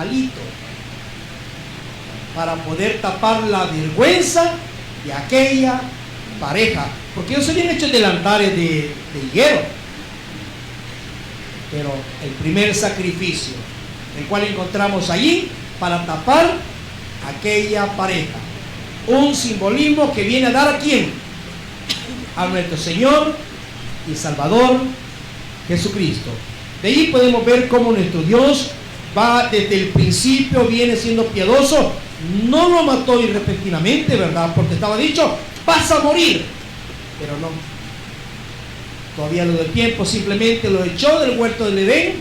animalito para poder tapar la vergüenza de aquella pareja, porque ellos se habían hecho delantares de higuero, pero el primer sacrificio, el cual encontramos allí para tapar aquella pareja, un simbolismo que viene a dar a quién, a nuestro Señor y Salvador Jesucristo. De ahí podemos ver cómo nuestro Dios va desde el principio, viene siendo piadoso. No lo mató repentinamente, ¿verdad? Porque estaba dicho, vas a morir. Pero no. Todavía lo del tiempo, simplemente lo echó del huerto del Edén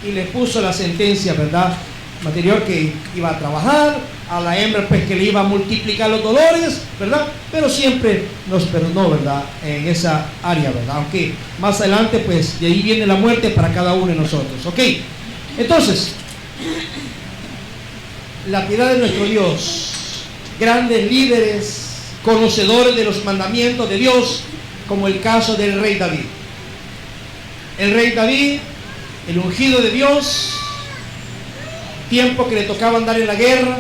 y le puso la sentencia, ¿verdad? Material que iba a trabajar, a la hembra pues que le iba a multiplicar los dolores, ¿verdad? Pero siempre nos perdonó, ¿verdad? En esa área, ¿verdad? Aunque más adelante pues de ahí viene la muerte para cada uno de nosotros, ¿ok? Entonces, la piedad de nuestro Dios, grandes líderes, conocedores de los mandamientos de Dios, como el caso del rey David. El rey David, el ungido de Dios, tiempo que le tocaba andar en la guerra,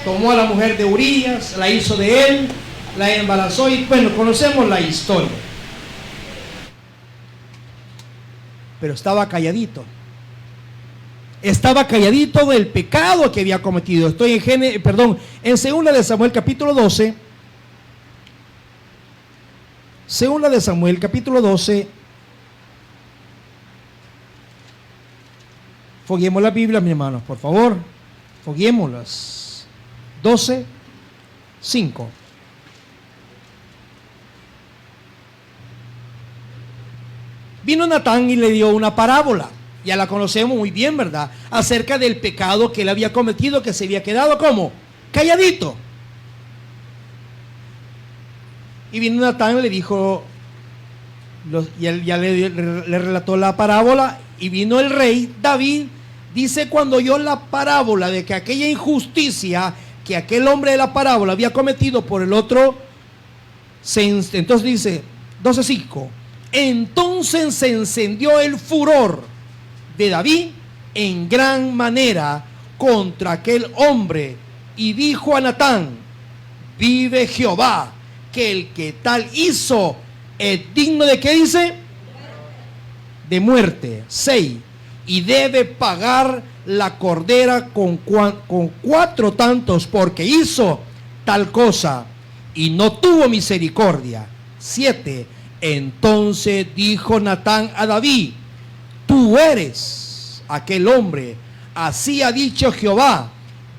tomó a la mujer de Urías, la hizo de él, la embarazó y bueno, conocemos la historia. Pero estaba calladito. Estaba calladito del pecado que había cometido. Estoy en 2 de Samuel capítulo 12. 2 de Samuel capítulo 12. Foguemos la Biblia, mis hermanos, por favor. Foguémoslas. 12, 5. Vino Natán y le dio una parábola. Ya la conocemos muy bien, ¿verdad? Acerca del pecado que él había cometido, que se había quedado como calladito. Y vino Natán y le dijo, y él ya le relató la parábola. Y vino el rey David, dice, cuando oyó la parábola de que aquella injusticia que aquel hombre de la parábola había cometido por el otro, entonces dice, 12:5, entonces se encendió el furor de David en gran manera contra aquel hombre y dijo a Natán, vive Jehová, que el que tal hizo es digno de, ¿qué dice? De muerte. 6, y debe pagar la cordera con 4 tantos porque hizo tal cosa y no tuvo misericordia. 7, entonces dijo Natán a David, tú eres aquel hombre, así ha dicho Jehová,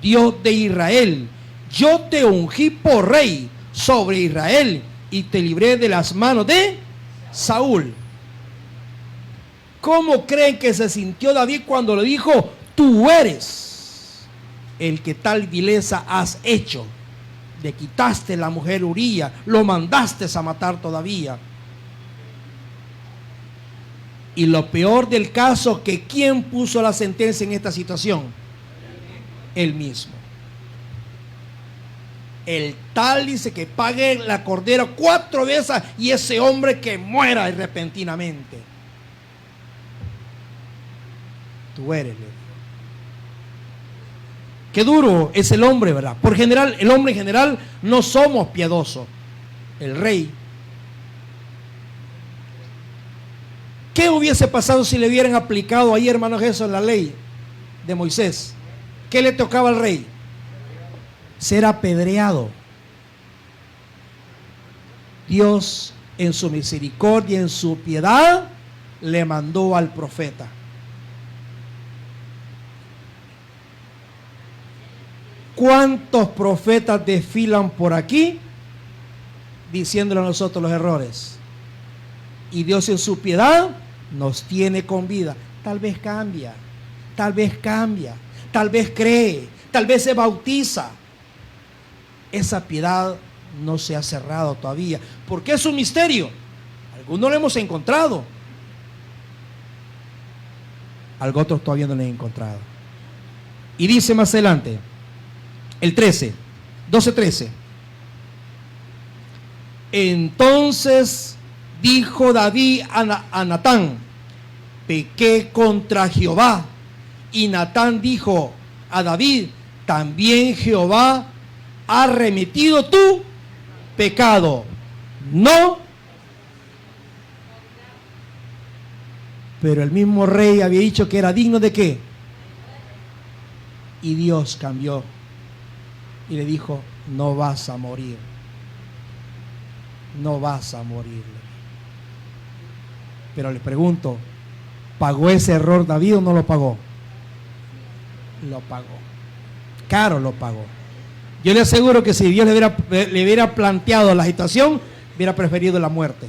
Dios de Israel, yo te ungí por rey sobre Israel y te libré de las manos de Saúl. ¿Cómo creen que se sintió David cuando le dijo, tú eres el que tal vileza has hecho? Le quitaste la mujer Uría, lo mandaste a matar todavía. Y lo peor del caso, que ¿quién puso la sentencia en esta situación? Él mismo. El tal dice que pague la cordera 4 veces y ese hombre que muera repentinamente. Tú eres. Qué duro es el hombre, ¿verdad? Por general, el hombre en general no somos piadosos. El rey. ¿Qué hubiese pasado si le hubieran aplicado ahí, hermano Jesús, la ley de Moisés? ¿Qué le tocaba al rey? Ser apedreado. Dios, en su misericordia, en su piedad, le mandó al profeta. ¿Cuántos profetas desfilan por aquí diciéndole a nosotros los errores? Y Dios en su piedad nos tiene con vida. Tal vez cambia, tal vez cree, tal vez se bautiza. Esa piedad no se ha cerrado todavía, porque es un misterio. Algunos lo hemos encontrado, algo otros todavía no lo han encontrado. Y dice más adelante, el 12:13. Entonces dijo David a Natán, pequé contra Jehová. Y Natán dijo a David, también Jehová ha remitido tu pecado. No. Pero el mismo rey había dicho que era digno de qué. Y Dios cambió y le dijo, no vas a morir. No vas a morir. Pero le pregunto, ¿pagó ese error David o no lo pagó? Lo pagó. Caro lo pagó. Yo le aseguro que si Dios le hubiera planteado la situación, hubiera preferido la muerte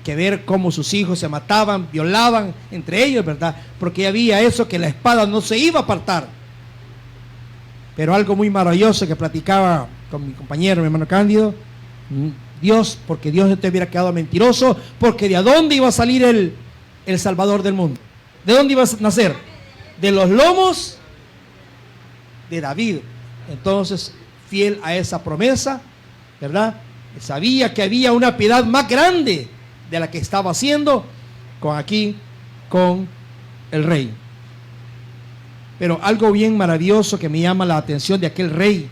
que ver cómo sus hijos se mataban, violaban entre ellos, ¿verdad? Porque había eso, que la espada no se iba a apartar. Pero algo muy maravilloso que platicaba con mi compañero, mi hermano Cándido, Dios, porque Dios no te hubiera quedado mentiroso, porque ¿de dónde iba a salir el Salvador del mundo? ¿De dónde iba a nacer? De los lomos de David. Entonces, fiel a esa promesa, ¿verdad? Sabía que había una piedad más grande de la que estaba haciendo con el rey. Pero algo bien maravilloso que me llama la atención de aquel rey,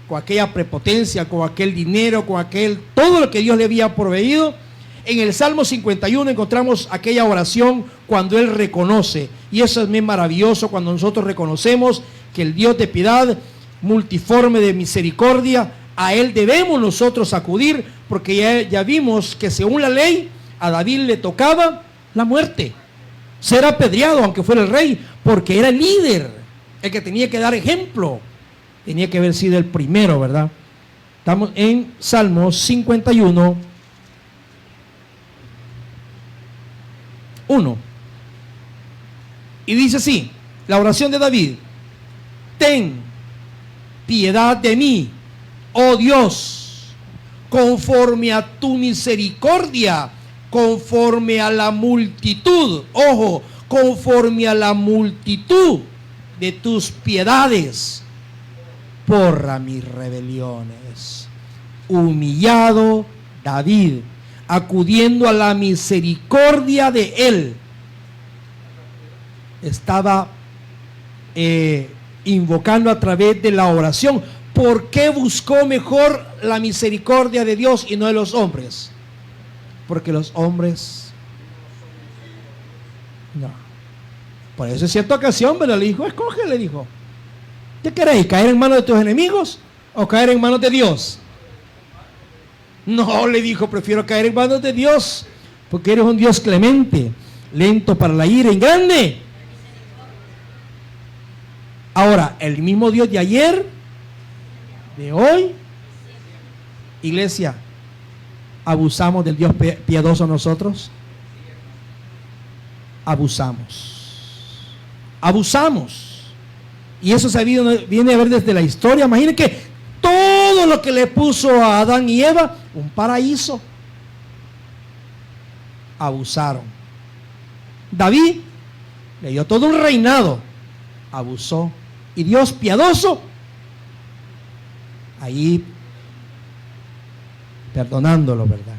con aquella prepotencia, con aquel dinero, todo lo que Dios le había proveído. En el Salmo 51 encontramos aquella oración cuando él reconoce, y eso es bien maravilloso cuando nosotros reconocemos que el Dios de piedad, multiforme de misericordia, a él debemos nosotros acudir, porque ya vimos que según la ley a David le tocaba la muerte, ser apedreado aunque fuera el rey, porque era el líder, el que tenía que dar ejemplo, tenía que haber sido el primero, ¿verdad? Estamos en Salmos 51, 1. Y dice así, la oración de David: ten piedad de mí, oh Dios, conforme a tu misericordia, conforme a la multitud, ojo, conforme a la multitud de tus piedades, borra mis rebeliones. Humillado David, acudiendo a la misericordia de él, estaba invocando a través de la oración. ¿Por qué buscó mejor la misericordia de Dios y no de los hombres? Porque los hombres no. Por eso en cierta ocasión, pero le dijo, escoge, le dijo, ¿qué queréis? ¿Caer en manos de tus enemigos o caer en manos de Dios? No, le dijo, prefiero caer en manos de Dios, porque eres un Dios clemente, lento para la ira y grande. Ahora, el mismo Dios de ayer, de hoy, iglesia, ¿abusamos del Dios piadoso nosotros? Abusamos. Y eso viene a ver desde la historia. Imaginen que todo lo que le puso a Adán y Eva, un paraíso, abusaron. David le dio todo un reinado, abusó. Y Dios piadoso, ahí perdonándolo, ¿verdad?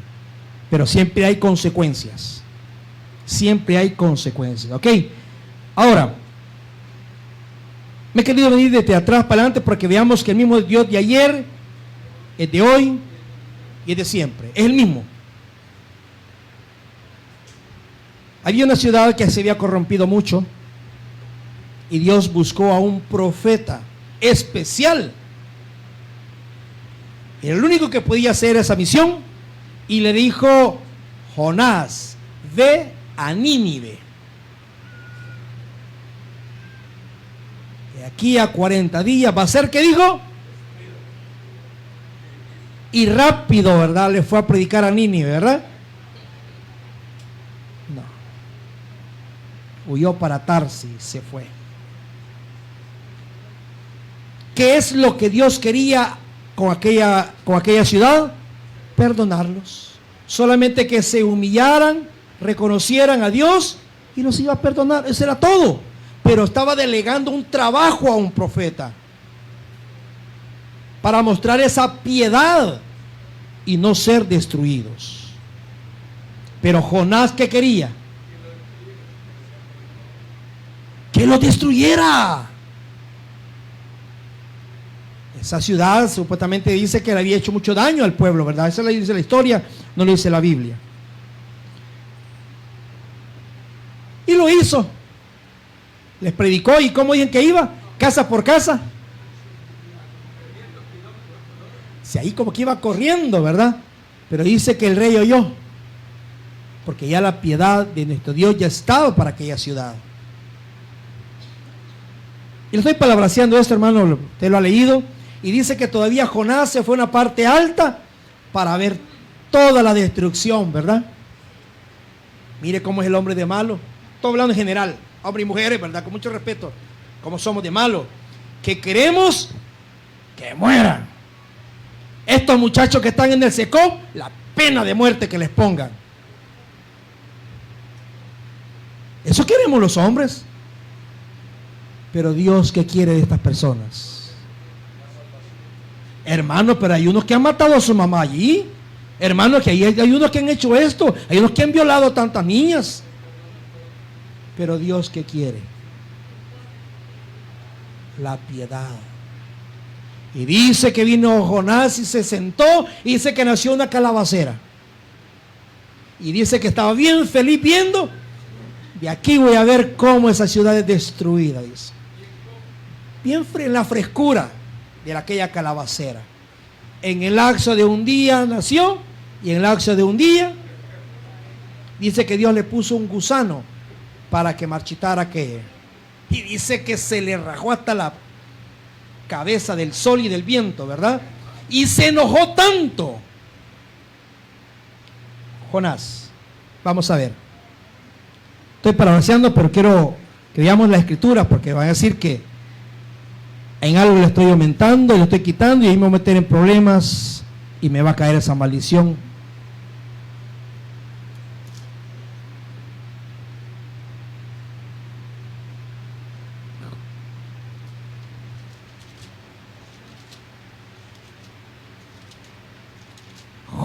Pero siempre hay consecuencias. Siempre hay consecuencias, ¿ok? Ahora, me he querido venir desde atrás para adelante porque veamos que el mismo Dios de ayer es de hoy y es de siempre. Es el mismo. Había una ciudad que se había corrompido mucho y Dios buscó a un profeta especial. Era el único que podía hacer esa misión y le dijo: Jonás, ve a Nínive. De aquí a 40 días va a ser, ¿qué dijo? Y rápido, ¿verdad? Le fue a predicar a Nínive, ¿verdad? No. Huyó para Tarsis, se fue. ¿Qué es lo que Dios quería con aquella ciudad? Perdonarlos. Solamente que se humillaran, reconocieran a Dios y los iba a perdonar. Eso era todo. Pero estaba delegando un trabajo a un profeta para mostrar esa piedad y no ser destruidos. Pero Jonás, ¿qué quería? Que lo destruyera. Esa ciudad supuestamente dice que le había hecho mucho daño al pueblo, ¿verdad? Esa lo dice la historia, no lo dice la Biblia. Y lo hizo. Les predicó, ¿y cómo dicen que iba? Casa por casa. Si ahí como que iba corriendo, ¿verdad? Pero dice que el rey oyó, porque ya la piedad de nuestro Dios ya estaba para aquella ciudad. Y le estoy palabraseando esto, hermano, usted lo ha leído. Y dice que todavía Jonás se fue a una parte alta para ver toda la destrucción, ¿verdad? Mire cómo es el hombre de malo. Estoy hablando en general, hombres y mujeres, ¿verdad? Con mucho respeto. Cómo somos de malo. Que queremos que mueran. Estos muchachos que están en el secó, la pena de muerte que les pongan. Eso queremos los hombres. Pero Dios, ¿qué quiere de estas personas? Hermano, pero hay unos que han matado a su mamá allí. Hermano, que hay unos que han hecho esto. Hay unos que han violado a tantas niñas. Pero Dios, ¿qué quiere? La piedad. Y dice que vino Jonás y se sentó. Y dice que nació una calabacera. Y dice que estaba bien feliz viendo. De aquí voy a ver cómo esa ciudad es destruida, dice. Bien en la frescura de aquella calabacera. En el lapso de un día nació, y en el lapso de un día dice que Dios le puso un gusano para que marchitara aquello. Y dice que se le rajó hasta la cabeza del sol y del viento, ¿verdad? Y se enojó tanto. Jonás, vamos a ver. Estoy parafraseando, pero quiero que veamos la escritura, porque van a decir que en algo le estoy aumentando, le estoy quitando y ahí me voy a meter en problemas y me va a caer esa maldición.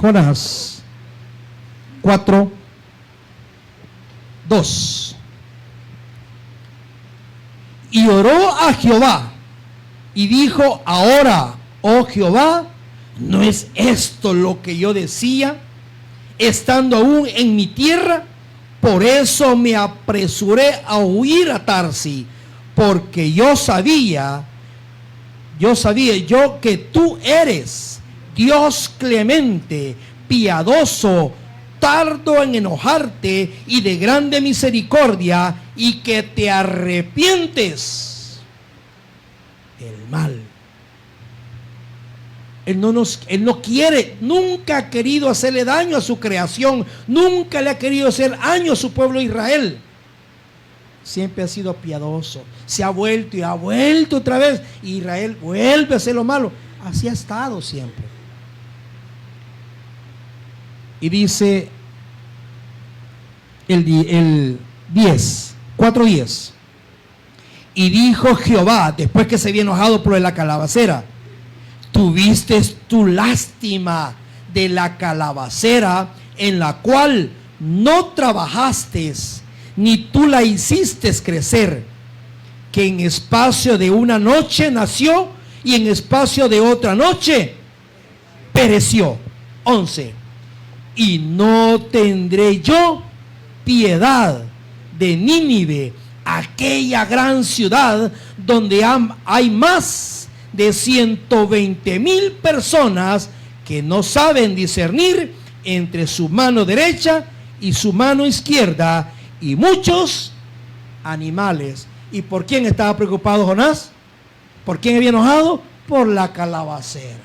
Jonás 4:2. Y oró a Jehová y dijo: ahora, oh Jehová, ¿no es esto lo que yo decía, estando aún en mi tierra? Por eso me apresuré a huir a Tarsis, porque yo sabía que tú eres Dios clemente, piadoso, tardo en enojarte y de grande misericordia, y que te arrepientes del mal. Él no quiere, nunca ha querido hacerle daño a su creación, nunca le ha querido hacer daño a su pueblo Israel. Siempre ha sido piadoso, se ha vuelto y ha vuelto otra vez. Israel vuelve a hacer lo malo. Así ha estado siempre. Y dice el 4:10. Y dijo Jehová, después que se había enojado por la calabacera: tuviste tu lástima de la calabacera, en la cual no trabajaste, ni tú la hiciste crecer, que en espacio de una noche nació, y en espacio de otra noche pereció. 11. Y no tendré yo piedad de Nínive, aquella gran ciudad donde hay más de 120,000 personas que no saben discernir entre su mano derecha y su mano izquierda, y muchos animales. ¿Y por quién estaba preocupado Jonás? ¿Por quién había enojado? Por la calabacera,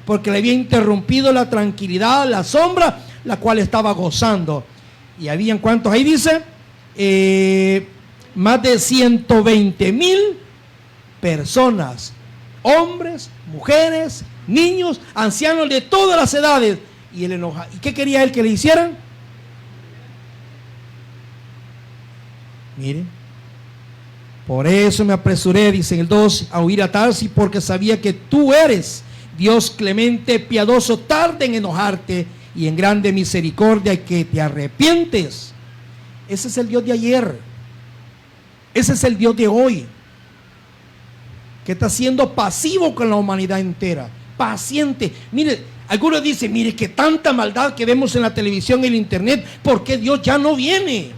porque le había interrumpido la tranquilidad, la sombra, la cual estaba gozando. Y habían, ¿cuántos ahí dice? Más de 120,000 personas, hombres, mujeres, niños, ancianos de todas las edades. Y él enoja. ¿Y qué quería él que le hicieran? Miren. Por eso me apresuré, dice en el 2, a huir a Tarsis, porque sabía que tú eres Dios clemente, piadoso, tarde en enojarte y en grande misericordia, y que te arrepientes. Ese es el Dios de ayer. Ese es el Dios de hoy. que está siendo pasivo con la humanidad entera, paciente. Mire, algunos dicen, mire que tanta maldad que vemos en la televisión y en el internet, ¿por qué Dios ya no viene?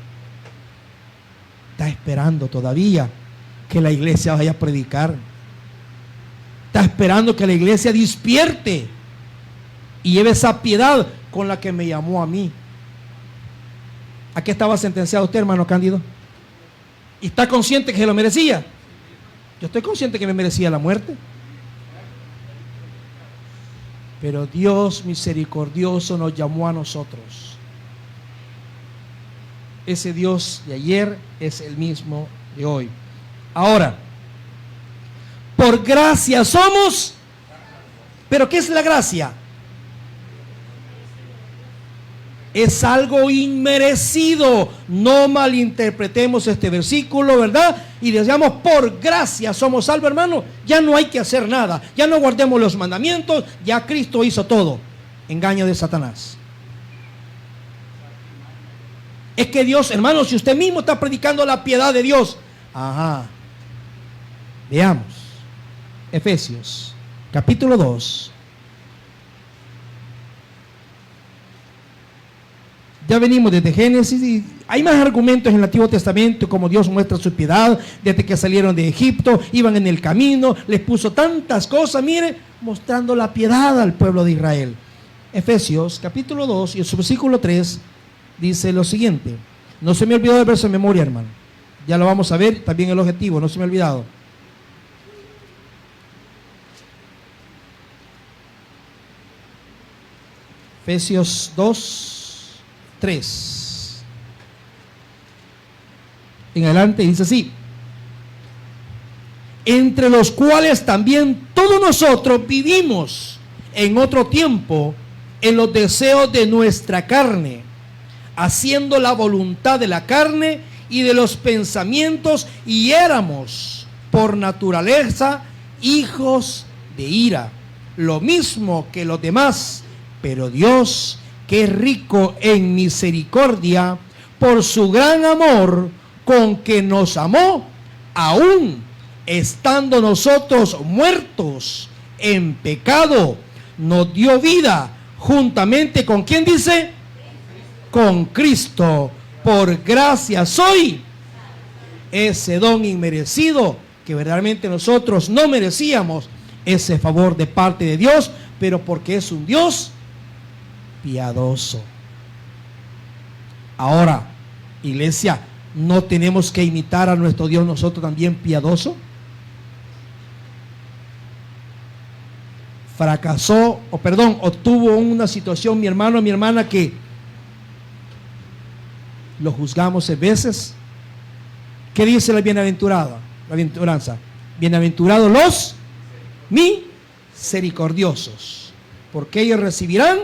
Está esperando todavía que la iglesia vaya a predicar. Está esperando que la iglesia despierte y lleve esa piedad con la que me llamó a mí. ¿A qué estaba sentenciado usted, hermano Cándido? ¿Y está consciente que se lo merecía? Yo estoy consciente que me merecía la muerte. Pero Dios misericordioso nos llamó a nosotros. Ese Dios de ayer es el mismo de hoy. Ahora, por gracia somos, pero ¿qué es la gracia? Es algo inmerecido. No malinterpretemos este versículo, ¿verdad? Y decíamos, por gracia somos salvos, hermano. Ya no hay que hacer nada. Ya no guardemos los mandamientos. Ya Cristo hizo todo. Engaño de Satanás. Es que Dios, hermano, si usted mismo está predicando la piedad de Dios. Ajá. Veamos. Efesios, capítulo 2. Ya venimos desde Génesis y hay más argumentos en el Antiguo Testamento, como Dios muestra su piedad, desde que salieron de Egipto, iban en el camino, les puso tantas cosas, mire, mostrando la piedad al pueblo de Israel. Efesios, capítulo 2, y en su versículo 3, dice lo siguiente. No se me olvidó el verso de memoria, hermano. Ya lo vamos a ver, también el objetivo, no se me ha olvidado. Efesios 2, 3 en adelante dice así: entre los cuales también todos nosotros vivimos en otro tiempo en los deseos de nuestra carne, haciendo la voluntad de la carne y de los pensamientos, y éramos por naturaleza hijos de ira, lo mismo que los demás. Pero Dios, que es rico en misericordia, por su gran amor con que nos amó, aún estando nosotros muertos en pecado, nos dio vida juntamente con ¿quién dice? Con Cristo. Por gracia soy. Ese don inmerecido que verdaderamente nosotros no merecíamos, ese favor de parte de Dios, pero porque es un Dios piadoso. Ahora, iglesia, ¿no tenemos que imitar a nuestro Dios nosotros también piadoso? Obtuvo una situación mi hermano, mi hermana, que lo juzgamos a veces. ¿Qué dice la bienaventuranza? Bienaventurados los misericordiosos, porque ellos recibirán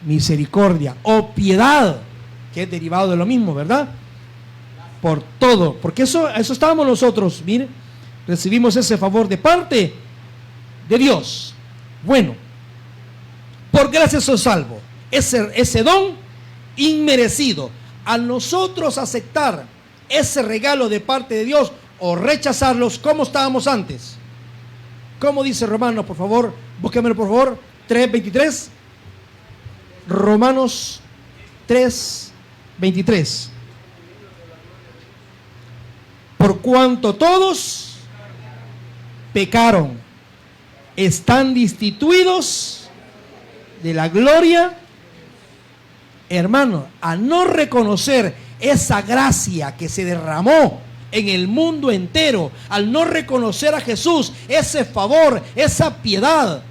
misericordia o piedad, que es derivado de lo mismo, ¿verdad? Por todo, porque eso estábamos nosotros, mire, recibimos ese favor de parte de Dios. Bueno, por gracia soy salvo, ese don inmerecido. Al nosotros aceptar ese regalo de parte de Dios o rechazarlos, ¿cómo estábamos antes? ¿Cómo dice Romanos, por favor? Búsquemelo, por favor, 3:23. Romanos 3:23. Por cuanto todos pecaron, están destituidos de la gloria. Hermano, a no reconocer esa gracia que se derramó en el mundo entero, al no reconocer a Jesús, ese favor, esa piedad,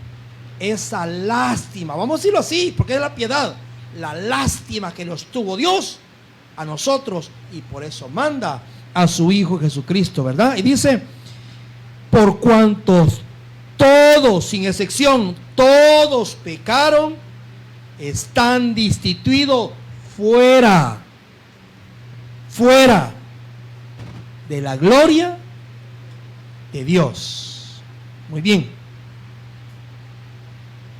esa lástima, vamos a decirlo así, porque es la piedad, la lástima que nos tuvo Dios a nosotros, y por eso manda a su Hijo Jesucristo, ¿verdad? Y dice, por cuantos todos, sin excepción, todos pecaron, están destituidos fuera de la gloria de Dios. Muy bien.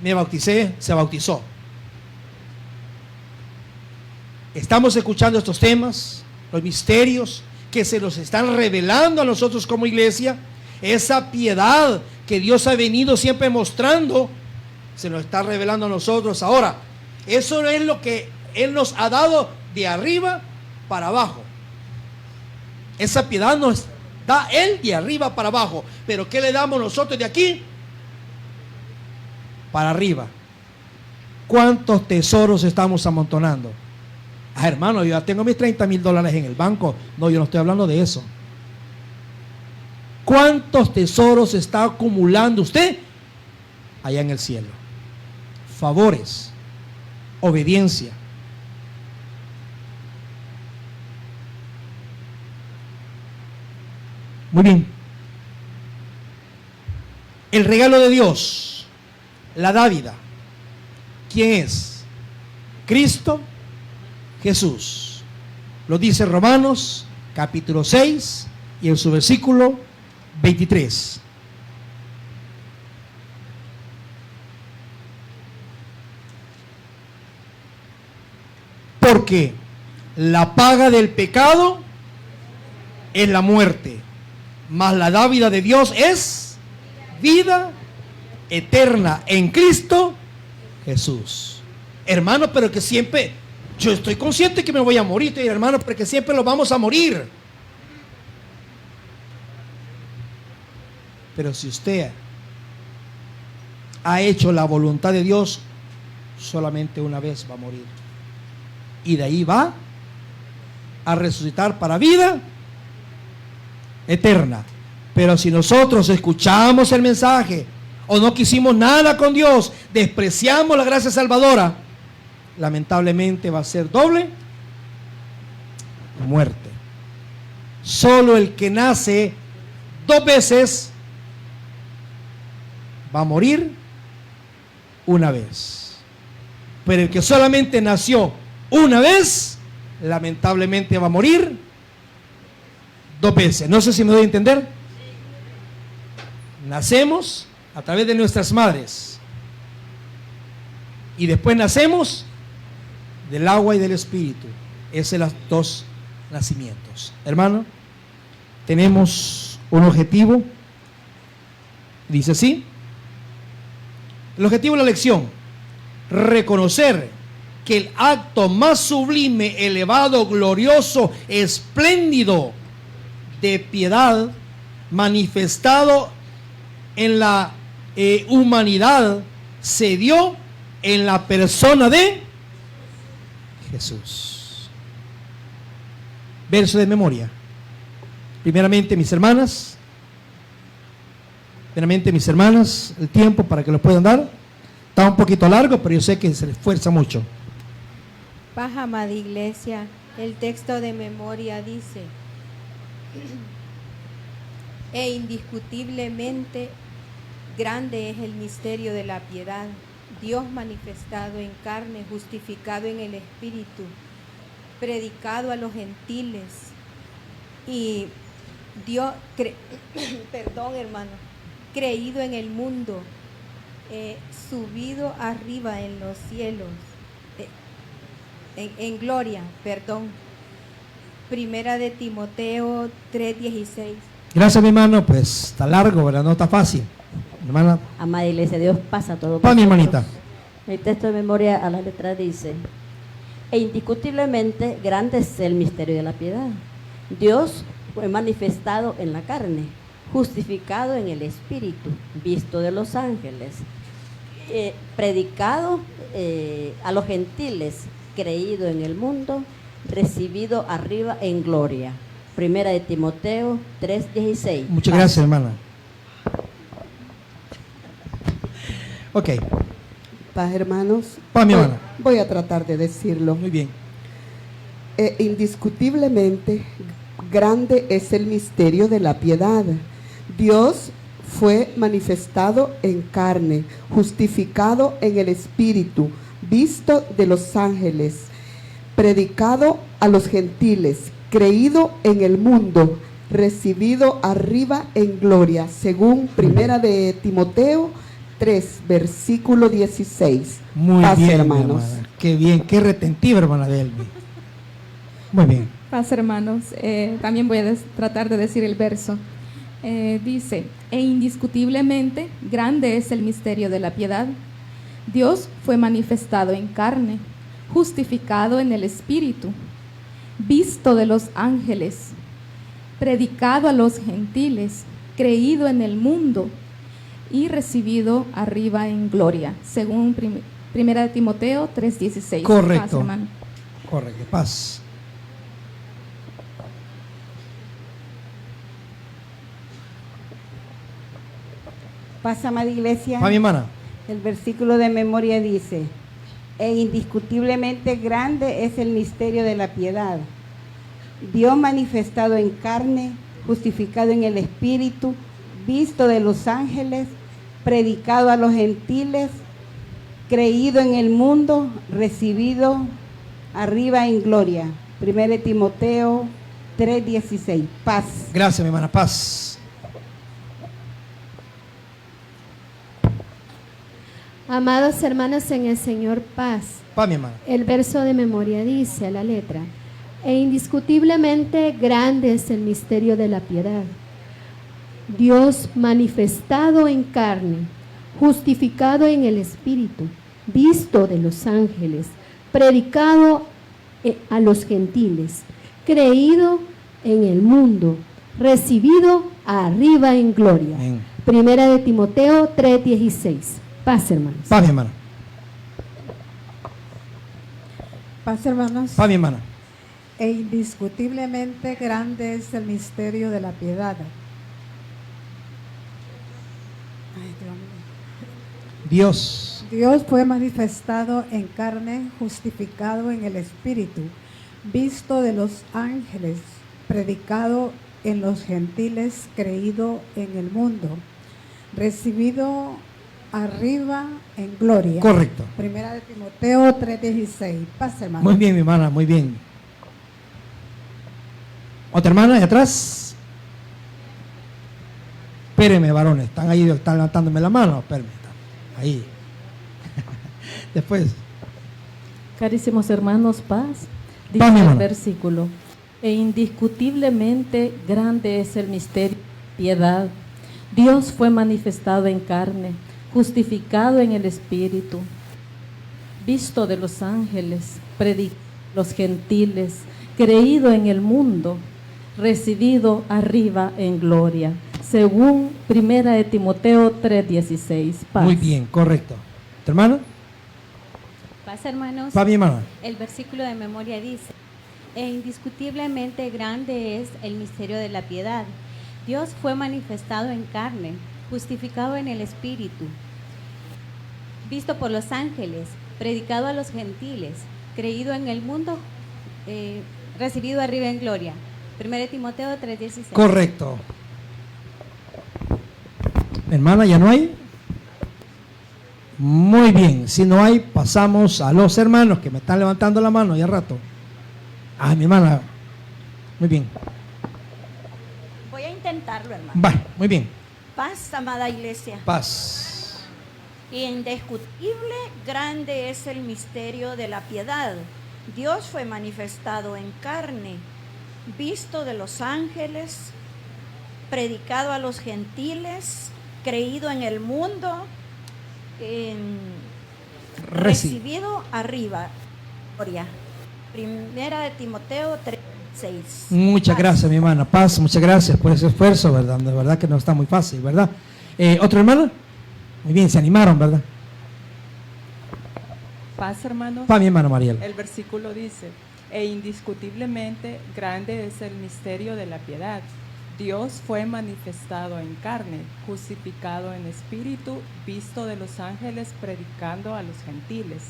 Me bauticé, se bautizó. Estamos escuchando estos temas, los misterios que se nos están revelando a nosotros como iglesia. Esa piedad que Dios ha venido siempre mostrando, se nos está revelando a nosotros ahora. Eso es lo que Él nos ha dado de arriba para abajo. Esa piedad nos da Él de arriba para abajo. Pero ¿qué le damos nosotros de aquí para arriba? ¿Cuántos tesoros estamos amontonando? Ah, hermano, yo ya tengo mis $30,000 en el banco. No, yo no estoy hablando de eso. ¿Cuántos tesoros está acumulando usted allá en el cielo? Favores, obediencia. Muy bien. El regalo de Dios, la dávida. ¿Quién es? Cristo Jesús. Lo dice Romanos capítulo 6 y en su versículo 23. Porque la paga del pecado es la muerte, mas la dávida de Dios es vida eterna en Cristo Jesús. Hermano, pero que siempre, yo estoy consciente que me voy a morir, hermano, pero que siempre lo vamos a morir. Pero si usted ha hecho la voluntad de Dios, solamente una vez va a morir. Y de ahí va a resucitar para vida eterna. Pero si nosotros escuchamos el mensaje o no quisimos nada con Dios, despreciamos la gracia salvadora, lamentablemente va a ser doble muerte. Solo el que nace 2 veces va a morir una vez. Pero el que solamente nació una vez, lamentablemente va a morir 2 veces. No sé si me doy a entender. Nacemos a través de nuestras madres y después nacemos del agua y del espíritu. Esos son los 2 nacimientos. Hermano, tenemos un objetivo. Dice así: el objetivo de la lección: reconocer que el acto más sublime, elevado, glorioso, espléndido de piedad manifestado en la humanidad se dio en la persona de Jesús. Verso de memoria. Primeramente, mis hermanas, el tiempo para que lo puedan dar está un poquito largo, pero yo sé que se les esfuerza mucho. Paz, amada iglesia, el texto de memoria dice: e indiscutiblemente grande es el misterio de la piedad, Dios manifestado en carne, justificado en el Espíritu, predicado a los gentiles y Dios, creído en el mundo, subido arriba en los cielos, en gloria, Primera de Timoteo 3:16. Gracias, mi hermano. Pues está largo, ¿verdad? No está fácil. Hermana. Amada iglesia, Dios pasa todo. Pa' mi hermanita. El texto de memoria a la letra dice: e indiscutiblemente grande es el misterio de la piedad. Dios fue manifestado en la carne, justificado en el Espíritu, visto de los ángeles, predicado a los gentiles, creído en el mundo, recibido arriba en gloria. Primera de Timoteo 3:16. Muchas gracias, hermana. Ok. Paz, hermanos. Paz, mi hermana. Voy a tratar de decirlo. Muy bien. Indiscutiblemente grande es el misterio de la piedad. Dios fue manifestado en carne, justificado en el Espíritu, visto de los ángeles, predicado a los gentiles, creído en el mundo, recibido arriba en gloria, según Primera de Timoteo 3, versículo 16. Muy Paz, bien, hermanos. hermana. Qué bien, qué retentiva, hermana Delmi. Muy bien. Paz, hermanos. También voy a tratar de decir el verso. dice, e indiscutiblemente grande es el misterio de la piedad. Dios fue manifestado en carne, justificado en el Espíritu, visto de los ángeles, predicado a los gentiles, creído en el mundo y recibido arriba en gloria, según Primera de Timoteo 3:16. Correcto. Paz, hermano. Correcto, paz. Paz, amada iglesia. Pa' mi hermana. El versículo de memoria dice, e indiscutiblemente grande es el misterio de la piedad. Dios manifestado en carne, justificado en el Espíritu, visto de los ángeles, predicado a los gentiles, creído en el mundo, recibido arriba en gloria. 1 Timoteo 3:16. Paz. Gracias, mi hermana. Paz. Amados hermanos en el Señor, paz. Pa' mi hermana. El verso de memoria dice, la letra, e indiscutiblemente grande es el misterio de la piedad. Dios manifestado en carne, justificado en el Espíritu, visto de los ángeles, predicado a los gentiles, creído en el mundo, recibido arriba en gloria. Amén. Primera de Timoteo 3:16. Paz, hermanos. Pa' mi hermana. Paz, hermanos. Pa' mi hermana. E indiscutiblemente grande es el misterio de la piedad. Ay, Dios mío. Dios. Dios fue manifestado en carne, justificado en el Espíritu, visto de los ángeles, predicado en los gentiles, creído en el mundo, recibido arriba en gloria. Correcto. Primera de Timoteo 3:16. Paz, hermano. Muy bien, mi hermana, muy bien. ¿Otra hermana de atrás? Espérenme, varones. Están ahí, están levantándome la mano. Espérenme. Ahí. Después. Carísimos hermanos, paz. Dice Paz, mi el hermano. versículo, e indiscutiblemente grande es el misterio de piedad. Dios fue manifestado en carne, justificado en el Espíritu, visto de los ángeles, predicado a los gentiles, creído en el mundo, recibido arriba en gloria. Según Primera de Timoteo 3:16. Paz. Muy bien, correcto. ¿Tu hermano? Paz, hermanos. Pa' mi hermana. El versículo de memoria dice, e indiscutiblemente grande es el misterio de la piedad. Dios fue manifestado en carne, justificado en el Espíritu, visto por los ángeles, predicado a los gentiles, creído en el mundo, recibido arriba en gloria. 1 Timoteo 3:16. Correcto. Hermana, ¿ya no hay? Muy bien. Si no hay, pasamos a los hermanos que me están levantando la mano ya rato. Ah, mi hermana. Muy bien. Voy a intentarlo, hermano. Va, muy bien. Paz, amada iglesia. Paz. Indiscutible, grande es el misterio de la piedad. Dios fue manifestado en carne, visto de los ángeles, predicado a los gentiles, creído en el mundo, recibido arriba. Gloria. Primera de Timoteo 3:6. Muchas gracias, mi hermana. Paz, muchas gracias por ese esfuerzo, ¿verdad? De verdad que no está muy fácil, ¿verdad? ¿Otra hermana? Muy bien, se animaron, ¿verdad? Paz, hermanos. Pa' mi hermano Mariel. El versículo dice, e indiscutiblemente grande es el misterio de la piedad. Dios fue manifestado en carne, justificado en espíritu, visto de los ángeles, predicando a los gentiles,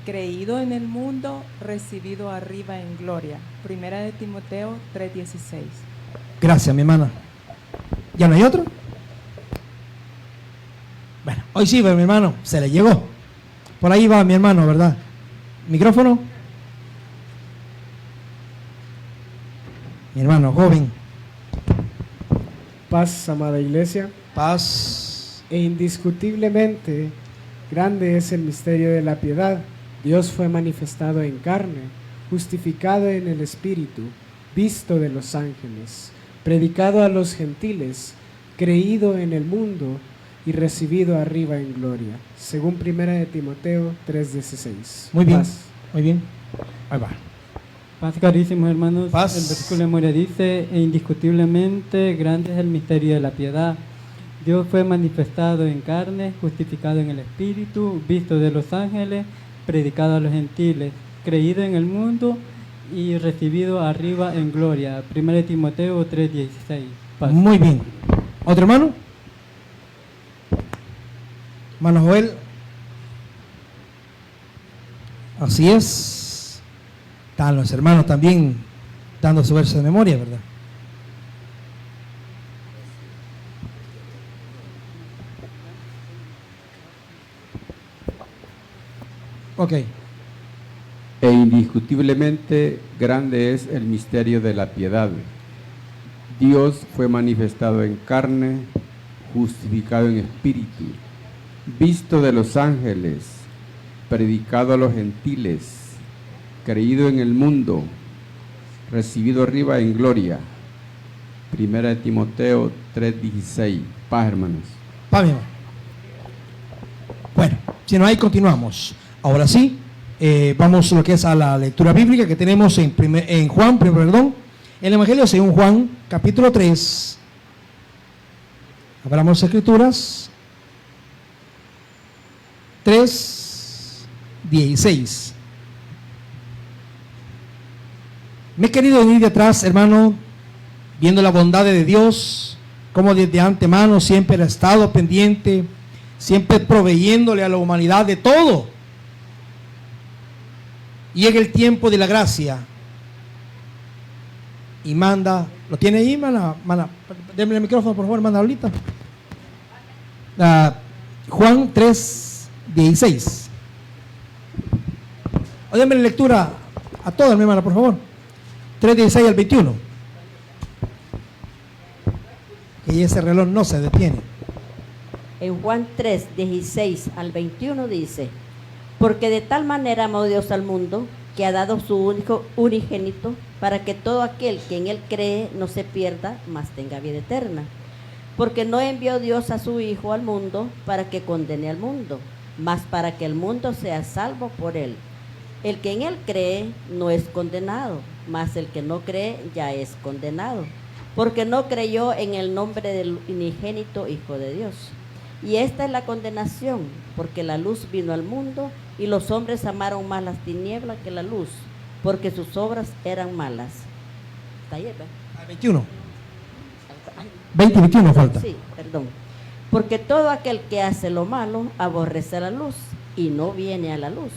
creído en el mundo, recibido arriba en gloria. Primera de Timoteo 3:16. Gracias, mi hermana. ¿Ya no hay otro? Bueno, hoy sí, pero mi hermano, se le llegó. Por ahí va mi hermano, ¿verdad? ¿Micrófono? Mi hermano, joven. Paz, amada iglesia. Paz. E indiscutiblemente grande es el misterio de la piedad. Dios fue manifestado en carne, justificado en el Espíritu, visto de los ángeles, predicado a los gentiles, creído en el mundo y recibido arriba en gloria. Según 1 de Timoteo 3:16. Muy bien, Paz. muy bien. Ahí va. Paz, carísimos hermanos. Paz. El versículo de memoria dice: e indiscutiblemente grande es el misterio de la piedad. Dios fue manifestado en carne, justificado en el Espíritu, visto de los ángeles, predicado a los gentiles, creído en el mundo y recibido arriba en gloria. 1 de Timoteo 3:16. Paz. Muy bien. ¿Otro hermano? Hermano Joel. Así es. Están los hermanos también dando su verso de memoria, ¿verdad? Ok. E indiscutiblemente grande es el misterio de la piedad. Dios fue manifestado en carne, justificado en espíritu, visto de los ángeles, predicado a los gentiles, creído en el mundo, recibido arriba en gloria. 1 de Timoteo 3:16. Paz, hermanos. Paz, mi hermano. Bueno, si no hay, continuamos. Ahora sí, vamos lo que es a la lectura bíblica que tenemos en Juan, perdón, el Evangelio según Juan, capítulo 3. Abramos las Escrituras. 3:16. Me he querido venir de atrás, hermano, viendo la bondad de Dios, como desde antemano siempre ha estado pendiente, siempre proveyéndole a la humanidad de todo. Llega el tiempo de la gracia y manda, ¿lo tiene ahí, mana? Denme el micrófono, por favor, manda ahorita. Juan 3:16. O denme la lectura a todos, mi hermana, por favor. 3:16 al 21. Que ese reloj no se detiene. En Juan 3:16 al 21 dice: porque de tal manera amó Dios al mundo, que ha dado su único unigénito, para que todo aquel que en él cree no se pierda, mas tenga vida eterna. Porque no envió Dios a su Hijo al mundo para que condene al mundo, mas para que el mundo sea salvo por él. El que en él cree no es condenado, mas el que no cree ya es condenado, porque no creyó en el nombre del unigénito Hijo de Dios. Y esta es la condenación, porque la luz vino al mundo y los hombres amaron más las tinieblas que la luz, porque sus obras eran malas. ¿Está ahí, verdad? 21. 20 y 21 falta. Sí, perdón. Porque todo aquel que hace lo malo aborrece la luz y no viene a la luz,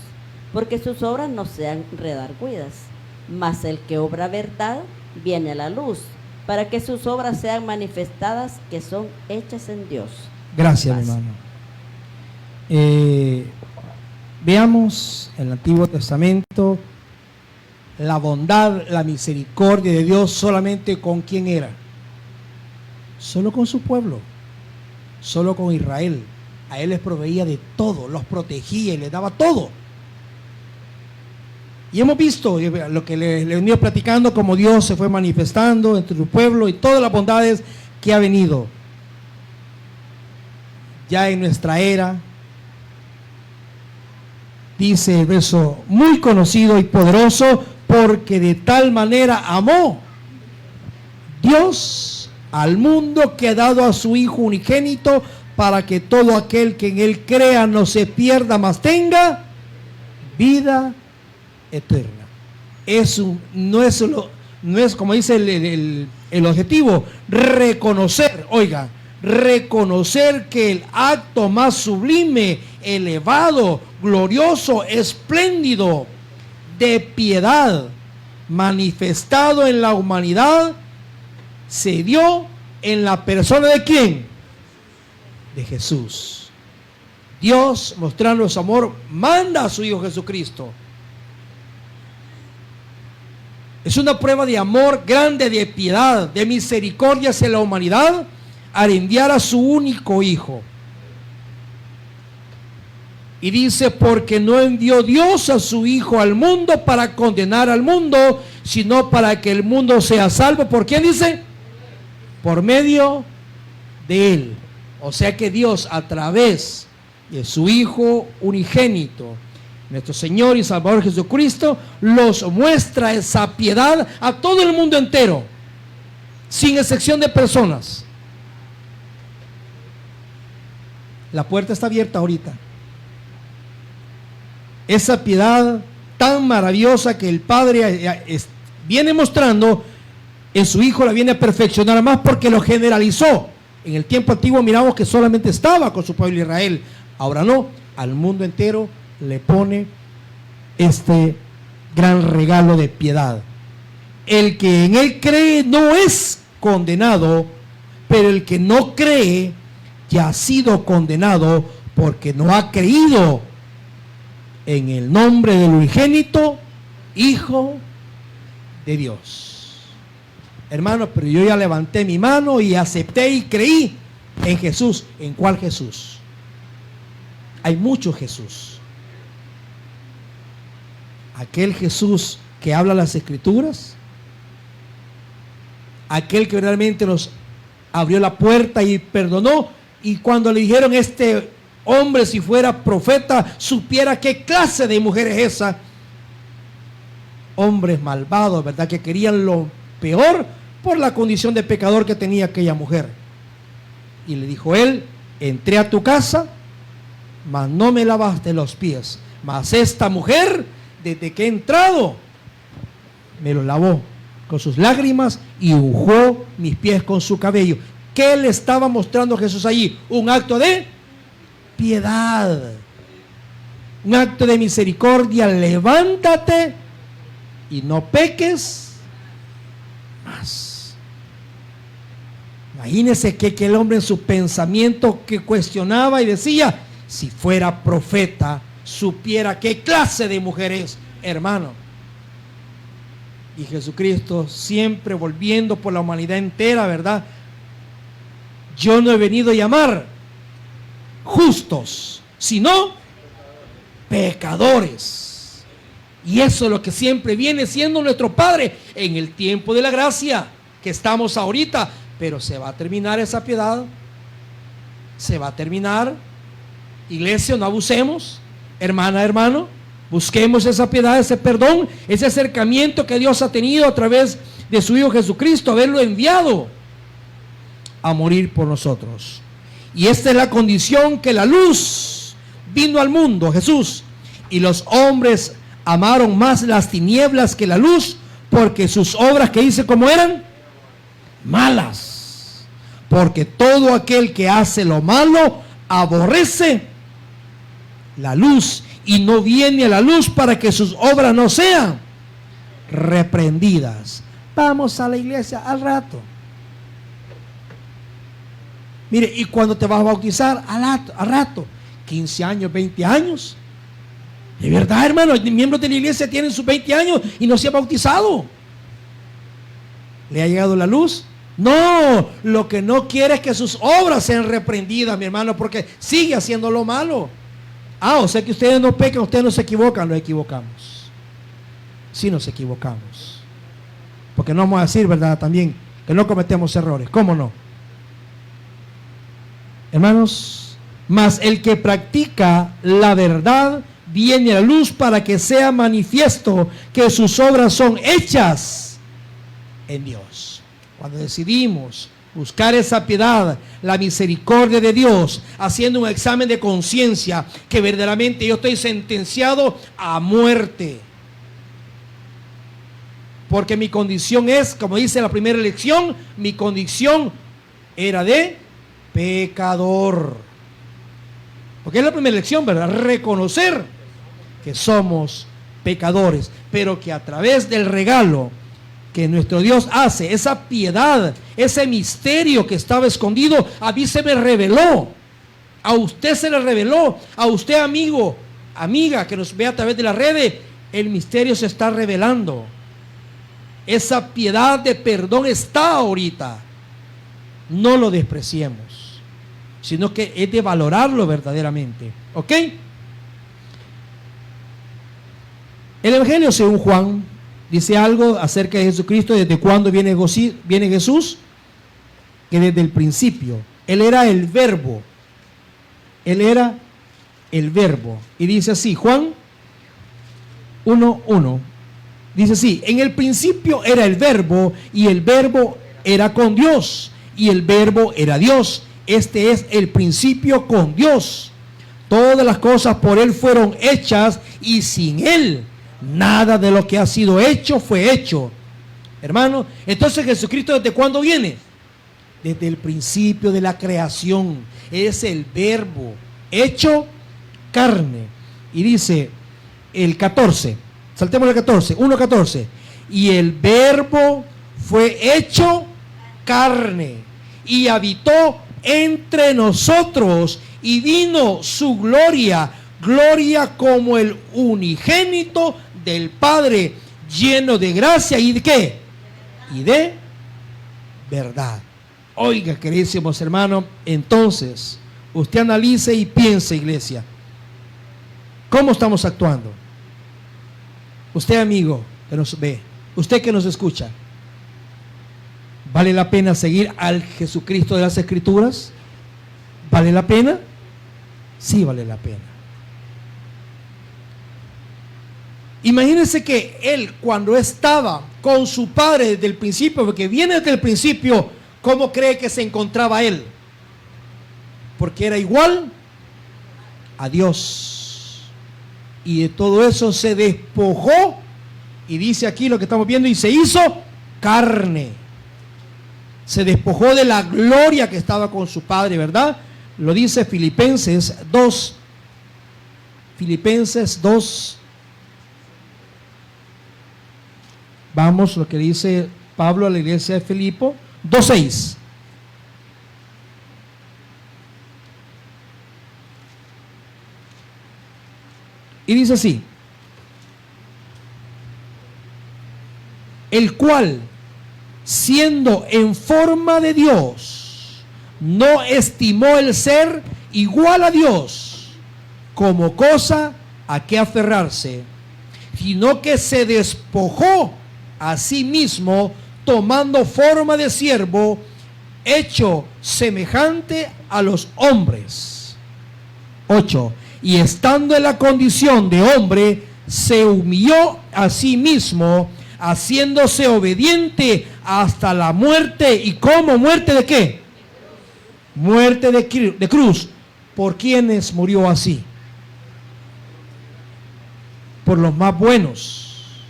porque sus obras no sean redargüidas. Mas el que obra verdad viene a la luz, para que sus obras sean manifestadas que son hechas en Dios. Gracias, mi hermano. Veamos en el Antiguo Testamento la bondad, la misericordia de Dios solamente con quién era. Solo con su pueblo, solo con Israel. A él les proveía de todo, los protegía y les daba todo. Y hemos visto lo que le he venido platicando, como Dios se fue manifestando entre su pueblo y todas las bondades que ha venido. Ya en nuestra era, dice el verso muy conocido y poderoso, porque de tal manera amó Dios al mundo que ha dado a su Hijo unigénito, para que todo aquel que en él crea no se pierda, mas tenga vida eterna. No es como dice el objetivo, reconocer, oiga, reconocer que el acto más sublime, elevado, glorioso, espléndido, de piedad, manifestado en la humanidad, se dio en la persona de ¿quién? De Jesús. Dios, mostrando su amor, manda a su Hijo Jesucristo. Es una prueba de amor grande, de piedad, de misericordia hacia la humanidad, al enviar a su único Hijo. Y dice, porque no envió Dios a su Hijo al mundo para condenar al mundo, sino para que el mundo sea salvo. ¿Por quién dice? por medio de Él. O sea que Dios, a través de su Hijo unigénito, nuestro Señor y Salvador Jesucristo, los muestra esa piedad a todo el mundo entero, sin excepción de personas. La puerta está abierta ahorita. Esa piedad tan maravillosa que el Padre viene mostrando en su Hijo, la viene a perfeccionar más porque lo generalizó. En el tiempo antiguo miramos que solamente estaba con su pueblo Israel. Ahora no, al mundo entero le pone este gran regalo de piedad. El que en Él cree no es condenado, pero el que no cree ya ha sido condenado porque no ha creído en el nombre del unigénito Hijo de Dios. Hermano, pero yo ya levanté mi mano y acepté y creí en Jesús. ¿En cuál Jesús? Hay mucho Jesús. Aquel Jesús que habla las Escrituras, aquel que realmente nos abrió la puerta y perdonó, y cuando le dijeron este hombre, si fuera profeta, supiera qué clase de mujer es esa. Hombres malvados, ¿verdad? Que querían lo peor por la condición de pecador que tenía aquella mujer. Y le dijo él: entré a tu casa, mas no me lavaste los pies. Mas esta mujer, desde que he entrado, me los lavó con sus lágrimas y unjó mis pies con su cabello. ¿Qué le estaba mostrando Jesús allí? Un acto de piedad, un acto de misericordia. Levántate y no peques más. Imagínese que el hombre en su pensamiento que cuestionaba y decía: si fuera profeta, supiera qué clase de mujer es, hermano. Y Jesucristo, siempre volviendo por la humanidad entera, ¿verdad? Yo no he venido a llamar justos, sino pecadores. Y eso es lo que siempre viene siendo nuestro Padre en el tiempo de la gracia que estamos ahorita. Pero se va a terminar esa piedad. Se va a terminar. Iglesia, no abusemos. Hermana, hermano, busquemos esa piedad, ese perdón, ese acercamiento que Dios ha tenido a través de su Hijo Jesucristo, haberlo enviado a morir por nosotros. Y esta es la condición que la luz vino al mundo, Jesús, y los hombres amaron más las tinieblas que la luz, porque sus obras, que dice cómo eran, malas. Porque todo aquel que hace lo malo aborrece la luz y no viene a la luz para que sus obras no sean reprendidas. Vamos a la iglesia al rato. Mire, y cuando te vas a bautizar, al rato, 15 años, 20 años. De verdad, hermano, miembros de la iglesia tienen sus 20 años y no se han bautizado. ¿Le ha llegado la luz? No, lo que no quiere es que sus obras sean reprendidas, mi hermano, porque sigue haciendo lo malo. O sea que ustedes no pecan, ustedes no se equivocan. Nos equivocamos. Sí nos equivocamos. Porque no vamos a decir, ¿verdad? También que no cometemos errores. ¿Cómo no? Hermanos, mas el que practica la verdad viene a la luz para que sea manifiesto que sus obras son hechas en Dios. Cuando decidimos buscar esa piedad, la misericordia de Dios, haciendo un examen de conciencia, que verdaderamente yo estoy sentenciado a muerte. Porque mi condición es, como dice la primera lección, mi condición era de pecador. Porque es la primera lección, ¿verdad? Reconocer que somos pecadores, pero que a través del regalo que nuestro Dios hace, esa piedad, ese misterio que estaba escondido, a mí se me reveló, a usted se le reveló, a usted, amigo, amiga que nos ve a través de las redes, el misterio se está revelando. Esa piedad de perdón está ahorita. No lo despreciemos, sino que es de valorarlo verdaderamente. ¿Ok? El Evangelio según Juan dice algo acerca de Jesucristo, desde cuándo viene Jesús. que desde el principio, Él era el verbo. Él era el verbo. Y dice así, Juan 1:1. Dice así, en el principio era el verbo, y el verbo era con Dios, y el verbo era Dios. Este es el principio con Dios. Todas las cosas por Él fueron hechas, y sin Él nada de lo que ha sido hecho fue hecho. Hermano, entonces Jesucristo, ¿desde cuándo viene? Desde el principio de la creación. Es el verbo hecho carne. Y dice el 14, saltemos al 14, 1:14. Y el verbo fue hecho carne y habitó entre nosotros, y vino su gloria, gloria como el unigénito del Padre, lleno de gracia y de ¿qué? Y de verdad. Oiga, queridísimos hermanos, entonces usted analice y piense, iglesia, ¿cómo estamos actuando? Usted, amigo que nos ve, usted que nos escucha, ¿vale la pena seguir al Jesucristo de las Escrituras? ¿Vale la pena? Sí, vale la pena. Imagínense que Él, cuando estaba con su Padre desde el principio, porque viene desde el principio, ¿cómo cree que se encontraba Él? Porque era igual a Dios. Y de todo eso se despojó, y dice aquí lo que estamos viendo, y se hizo carne. Se despojó de la gloria que estaba con su Padre, ¿verdad? Lo dice Filipenses 2. Filipenses 2. Vamos, lo que dice Pablo a la iglesia de Filipo, 2:6. Y dice así: el cual, siendo en forma de Dios, no estimó el ser igual a Dios como cosa a que aferrarse, sino que se despojó a sí mismo, tomando forma de siervo, hecho semejante a los hombres. 8. Y estando en la condición de hombre, se humilló a sí mismo, haciéndose obediente hasta la muerte. ¿Y cómo muerte de qué? Muerte de cruz. ¿Por quiénes murió así? Por los más buenos,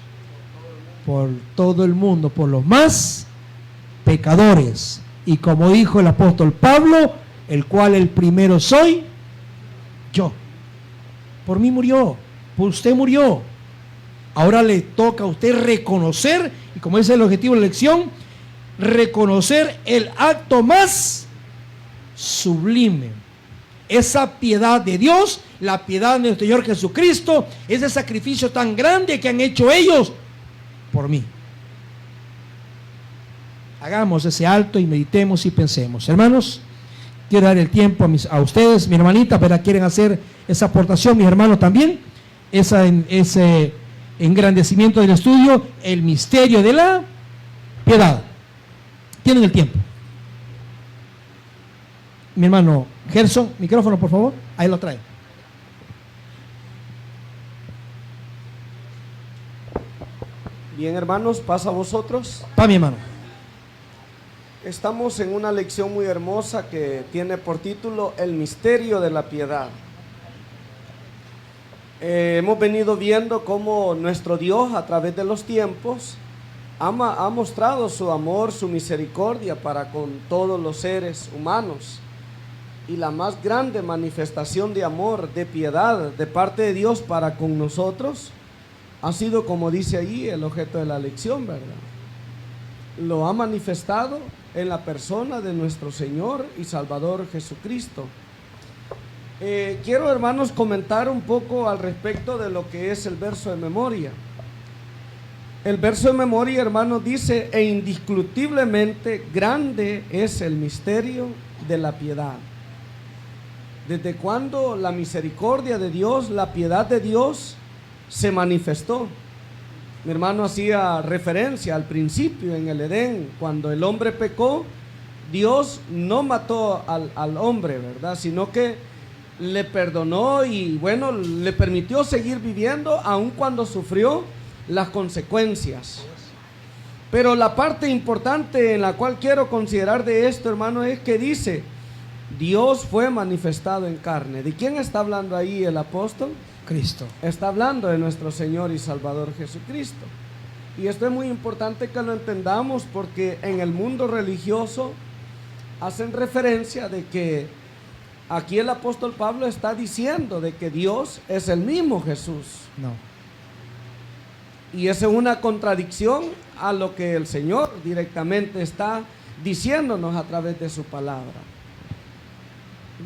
por todo el mundo, por los más pecadores. Y como dijo el apóstol Pablo, el cual el primero soy yo. Por mí murió, por usted murió. Ahora le toca a usted reconocer, y como dice el objetivo de la lección, reconocer el acto más sublime, esa piedad de Dios, la piedad de nuestro Señor Jesucristo, ese sacrificio tan grande que han hecho ellos por mí. Hagamos ese alto y meditemos y pensemos. Hermanos, quiero dar el tiempo a ustedes, mi hermanita, pero quieren hacer esa aportación, mis hermanos también, ese engrandecimiento del estudio, el misterio de la piedad. Tienen el tiempo. Mi hermano Gerson, micrófono por favor, ahí lo trae. Bien, hermanos, pasa a vosotros. Pa' mi hermano. Estamos en una lección muy hermosa que tiene por título El misterio de la piedad. Hemos venido viendo cómo nuestro Dios a través de los tiempos ha mostrado su amor, su misericordia para con todos los seres humanos. Y la más grande manifestación de amor, de piedad de parte de Dios para con nosotros ha sido, como dice ahí, el objeto de la lección, ¿verdad? Lo ha manifestado en la persona de nuestro Señor y Salvador Jesucristo. Quiero, hermanos, comentar un poco al respecto de lo que es el verso de memoria. El verso de memoria, hermanos, dice: e indiscutiblemente grande es el misterio de la piedad. ¿Desde cuándo la misericordia de Dios, la piedad de Dios se manifestó? Mi hermano hacía referencia al principio en el Edén, cuando el hombre pecó. Dios no mató al hombre, ¿verdad? Sino que le perdonó y bueno, le permitió seguir viviendo aun cuando sufrió las consecuencias. Pero la parte importante en la cual quiero considerar de esto, hermano, es que dice, Dios fue manifestado en carne. ¿De quién está hablando ahí el apóstol? Cristo. Está hablando de nuestro Señor y Salvador Jesucristo. Y esto es muy importante que lo entendamos, porque en el mundo religioso hacen referencia de que aquí el apóstol Pablo está diciendo de que Dios es el mismo Jesús. No. Y esa es una contradicción a lo que el Señor directamente está diciéndonos a través de su palabra.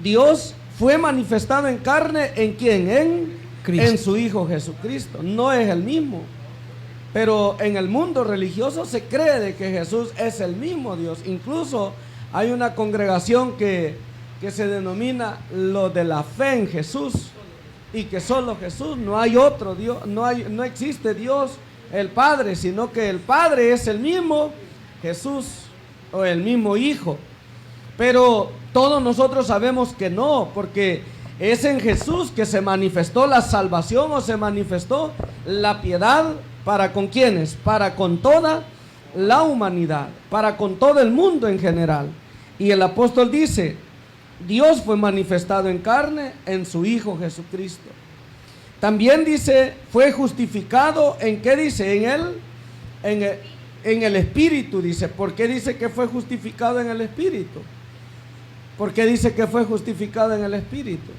Dios fue manifestado en carne, ¿en quién? En su Hijo Jesucristo. No es el mismo. Pero en el mundo religioso se cree de que Jesús es el mismo Dios. Incluso hay una congregación que se denomina lo de la fe en Jesús, y que solo Jesús, no hay otro Dios, no existe Dios el Padre, sino que el Padre es el mismo Jesús o el mismo Hijo. Pero todos nosotros sabemos que no, porque es en Jesús que se manifestó la salvación, o se manifestó la piedad. ¿Para con quiénes? Para con toda la humanidad, para con todo el mundo en general. Y el apóstol dice, Dios fue manifestado en carne en su Hijo Jesucristo. También dice, fue justificado, ¿en qué dice? En el Espíritu, dice. ¿Por qué dice que fue justificado en el Espíritu? ¿Por qué dice que fue justificado en el Espíritu?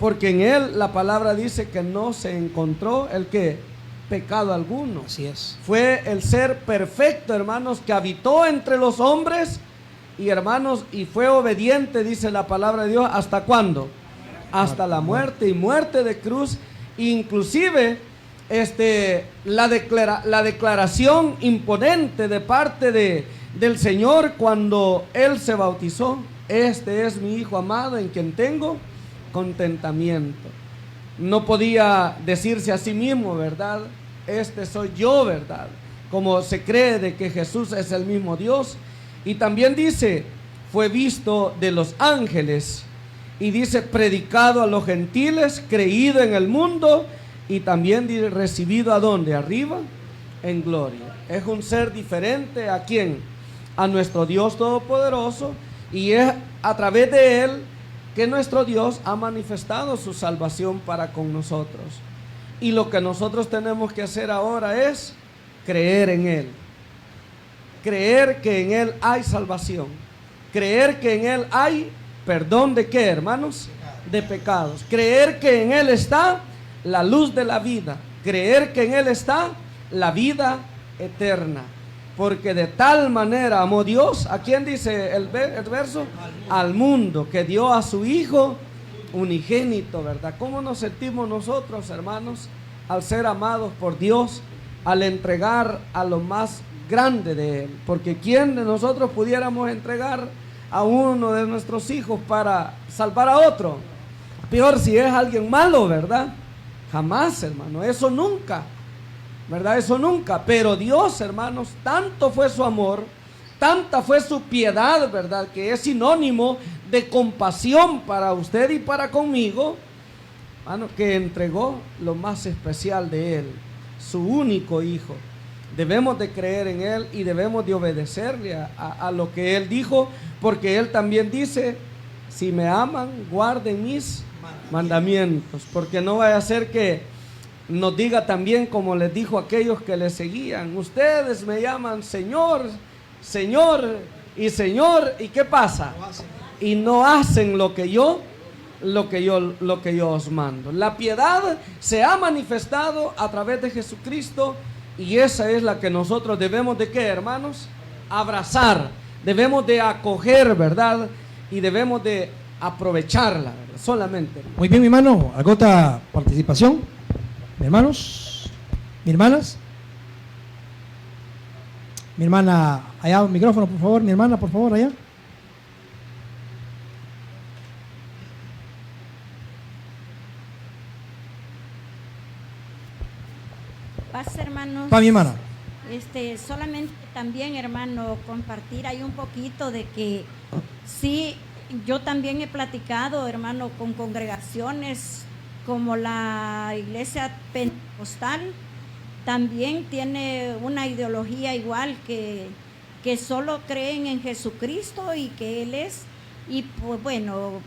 Porque en él la palabra dice que no se encontró el que pecado alguno. Así es. Fue el ser perfecto, hermanos, que habitó entre los hombres, y hermanos, y fue obediente, dice la palabra de Dios, ¿hasta cuándo? Hasta la muerte, y muerte de cruz. Inclusive la declaración imponente de parte del Señor cuando Él se bautizó: este es mi Hijo amado en quien tengo contentamiento. No podía decirse a sí mismo, ¿verdad? Este soy yo, ¿verdad? Como se cree de que Jesús es el mismo Dios. Y también dice, fue visto de los ángeles, y dice, predicado a los gentiles, creído en el mundo, y también recibido ¿a dónde? Arriba, en gloria. Es un ser diferente. ¿A quién? A nuestro Dios Todopoderoso, y es a través de Él que nuestro Dios ha manifestado su salvación para con nosotros. Y lo que nosotros tenemos que hacer ahora es creer en Él. Creer que en Él hay salvación. Creer que en Él hay perdón de ¿qué, hermanos? De pecados. Creer que en Él está la luz de la vida. Creer que en Él está la vida eterna. Porque de tal manera amó Dios, ¿a quién dice el verso? Al mundo, que dio a su Hijo unigénito, ¿verdad? ¿Cómo nos sentimos nosotros, hermanos, al ser amados por Dios, al entregar a lo más grande de Él? Porque ¿quién de nosotros pudiéramos entregar a uno de nuestros hijos para salvar a otro? Peor si es alguien malo, ¿verdad? Jamás, hermano, eso nunca, ¿verdad? Eso nunca. Pero Dios, hermanos, tanto fue su amor, tanta fue su piedad, ¿verdad? Que es sinónimo de compasión para usted y para conmigo, hermano, que entregó lo más especial de Él, su único Hijo. Debemos de creer en Él y debemos de obedecerle a lo que Él dijo, porque Él también dice, si me aman, guarden mis mandamientos, porque no vaya a ser que nos diga también como les dijo a aquellos que le seguían, ustedes me llaman Señor, Señor y Señor, ¿y qué pasa? Y no hacen lo que yo os mando. La piedad se ha manifestado a través de Jesucristo, y esa es la que nosotros debemos de ¿qué, hermanos? Abrazar, debemos de acoger, ¿verdad? Y debemos de aprovecharla, ¿verdad? Solamente. Muy bien, mi hermano, ¿alguna otra participación? ¿Mi hermanos? ¿Mi hermanas? Mi hermana, allá, un micrófono, por favor. Mi hermana, por favor, allá. Paz, hermanos. Pa, mi hermana. Solamente también, hermano, compartir ahí un poquito de que sí, yo también he platicado, hermano, con congregaciones como la iglesia pentecostal, también tiene una ideología igual que solo creen en Jesucristo y que Él es, y pues bueno,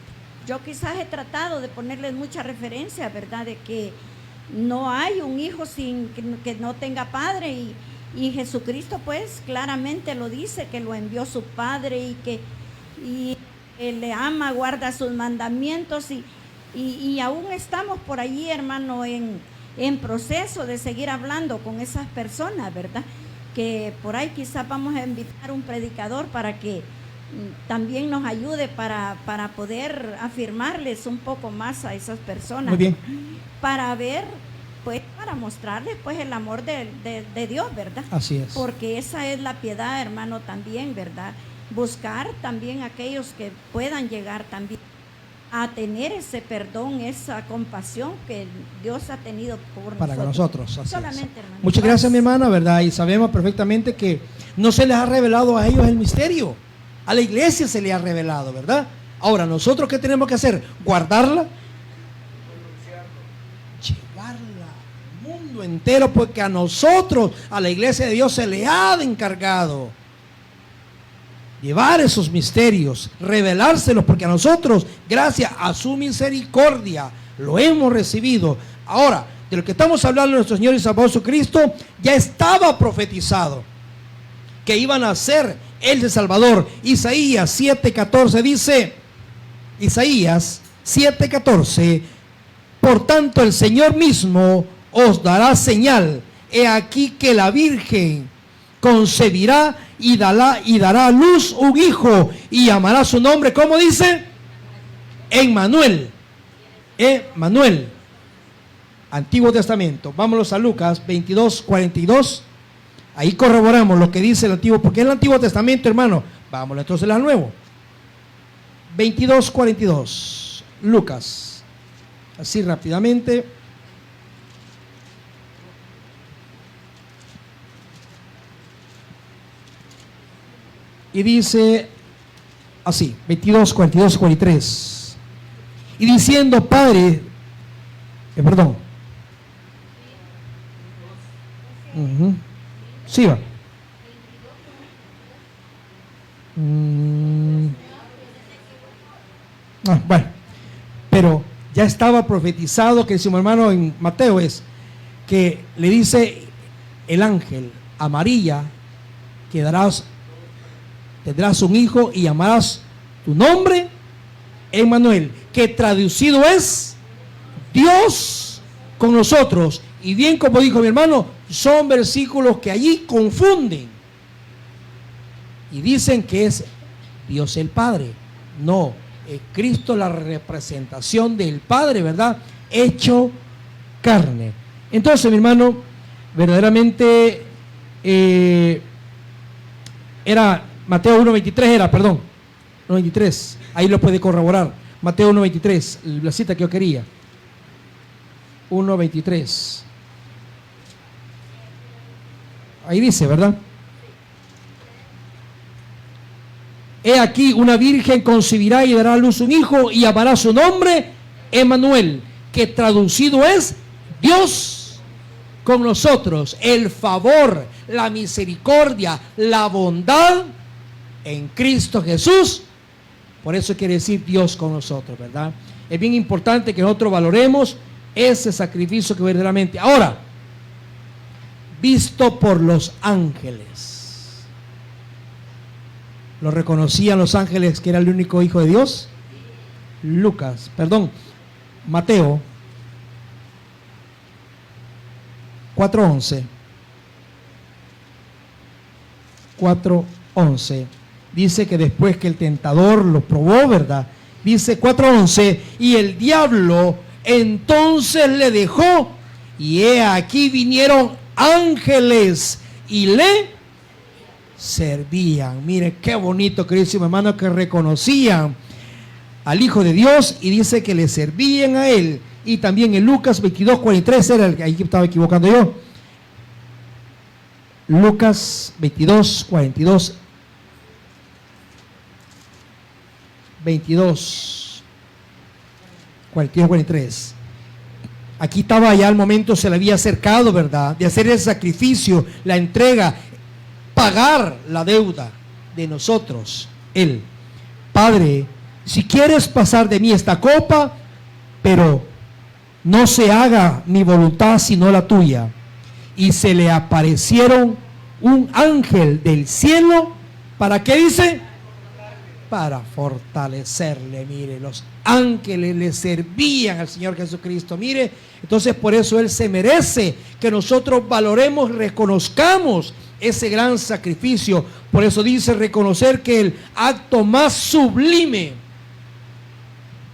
yo quizás he tratado de ponerles mucha referencia, ¿verdad?, de que no hay un hijo sin que no tenga padre, y Jesucristo pues claramente lo dice, que lo envió su Padre y que Él le ama, guarda sus mandamientos, y aún estamos por allí, hermano, en proceso de seguir hablando con esas personas, ¿verdad? Que por ahí quizás vamos a invitar a un predicador para que también nos ayude para poder afirmarles un poco más a esas personas. Muy bien. Para ver, pues, para mostrarles pues el amor de Dios, ¿verdad? Así es. Porque esa es la piedad, hermano, también, ¿verdad? Buscar también aquellos que puedan llegar también a tener ese perdón, esa compasión que Dios ha tenido por para nosotros. Así solamente, es. hermano. Muchas gracias, mi hermana, ¿verdad? Y sabemos perfectamente que no se les ha revelado a ellos el misterio. A la iglesia se le ha revelado, ¿verdad? Ahora, ¿nosotros qué tenemos que hacer? Guardarla, llevarla al mundo entero, porque a nosotros, a la iglesia de Dios, se le ha encargado llevar esos misterios, revelárselos, porque a nosotros, gracias a su misericordia, lo hemos recibido. Ahora, de lo que estamos hablando de nuestro Señor y Salvador Jesucristo, ya estaba profetizado que iban a ser el de Salvador. Isaías 7:14 dice, Isaías 7:14, por tanto el Señor mismo os dará señal, he aquí que la Virgen concebirá y dará a luz un hijo y llamará su nombre, ¿cómo dice? Emmanuel. Emmanuel. Antiguo Testamento. Vámonos a Lucas 22:42. Ahí corroboramos lo que dice el Antiguo, porque es el Antiguo Testamento, hermano. Vámonos entonces al Nuevo. 22:42. Lucas. Así rápidamente. Y dice así, 22, 42, 43. Y diciendo, Padre, perdón. Sí, va. Bueno, pero ya estaba profetizado, que decimos, hermano, en Mateo es que le dice el ángel a María que tendrás un hijo y llamarás tu nombre Emmanuel, que traducido es Dios con nosotros. Y bien, como dijo mi hermano, son versículos que allí confunden y dicen que es Dios el Padre. No, es Cristo la representación del Padre, ¿verdad? Hecho carne. Entonces, mi hermano, verdaderamente era Mateo 1:23, era, perdón, 1:23, ahí lo puede corroborar. Mateo 1:23, la cita que yo quería. 1:23. Ahí dice, ¿verdad? He aquí, una virgen concebirá y dará a luz un hijo y llamará su nombre Emmanuel, que traducido es Dios con nosotros. El favor, la misericordia, la bondad en Cristo Jesús. Por eso quiere decir Dios con nosotros, ¿verdad? Es bien importante que nosotros valoremos ese sacrificio que verdaderamente. Ahora, visto por los ángeles. ¿Lo reconocían los ángeles que era el único hijo de Dios? Mateo 4:11. 4:11. Dice que después que el tentador lo probó, ¿verdad? Dice 4:11, y el diablo entonces le dejó, y he aquí vinieron ángeles y le servían. Mire qué bonito, queridísimo hermano, que reconocían al Hijo de Dios y dice que le servían a él. Y también en Lucas 22:43 era el que ahí estaba equivocando yo. Lucas 22, 42, 22, 42, 43. Aquí estaba ya el momento, se le había acercado, ¿verdad? De hacer el sacrificio, la entrega, pagar la deuda de nosotros. Él, Padre, si quieres pasar de mí esta copa, pero no se haga mi voluntad sino la tuya. Y se le aparecieron un ángel del cielo, ¿para qué dice? Para fortalecerle. Mire, los ángeles le servían al Señor Jesucristo. Mire, entonces por eso Él se merece que nosotros valoremos, reconozcamos ese gran sacrificio. Por eso dice reconocer que el acto más sublime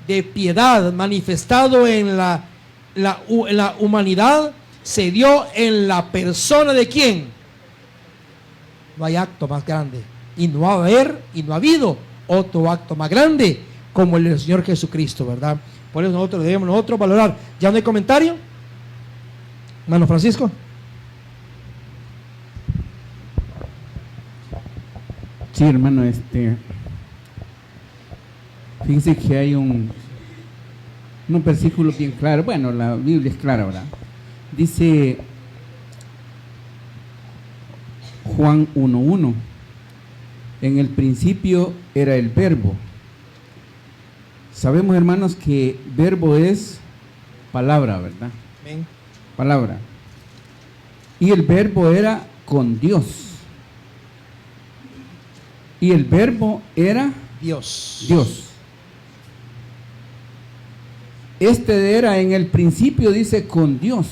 de piedad manifestado en la humanidad se dio en la persona de ¿quién? No hay acto más grande y no va a haber y no ha habido otro acto más grande como el del Señor Jesucristo, ¿verdad? Por eso nosotros debemos valorar. ¿Ya no hay comentario? Hermano Francisco. Sí, hermano, fíjense que hay un versículo bien claro. Bueno, la Biblia es clara, ¿verdad? Dice Juan 1:1, en el principio era el verbo. Sabemos, hermanos, que verbo es palabra, ¿verdad? Amén. Palabra. Y el verbo era con Dios. Y el verbo era Dios. Dios. Era en el principio, dice, con Dios.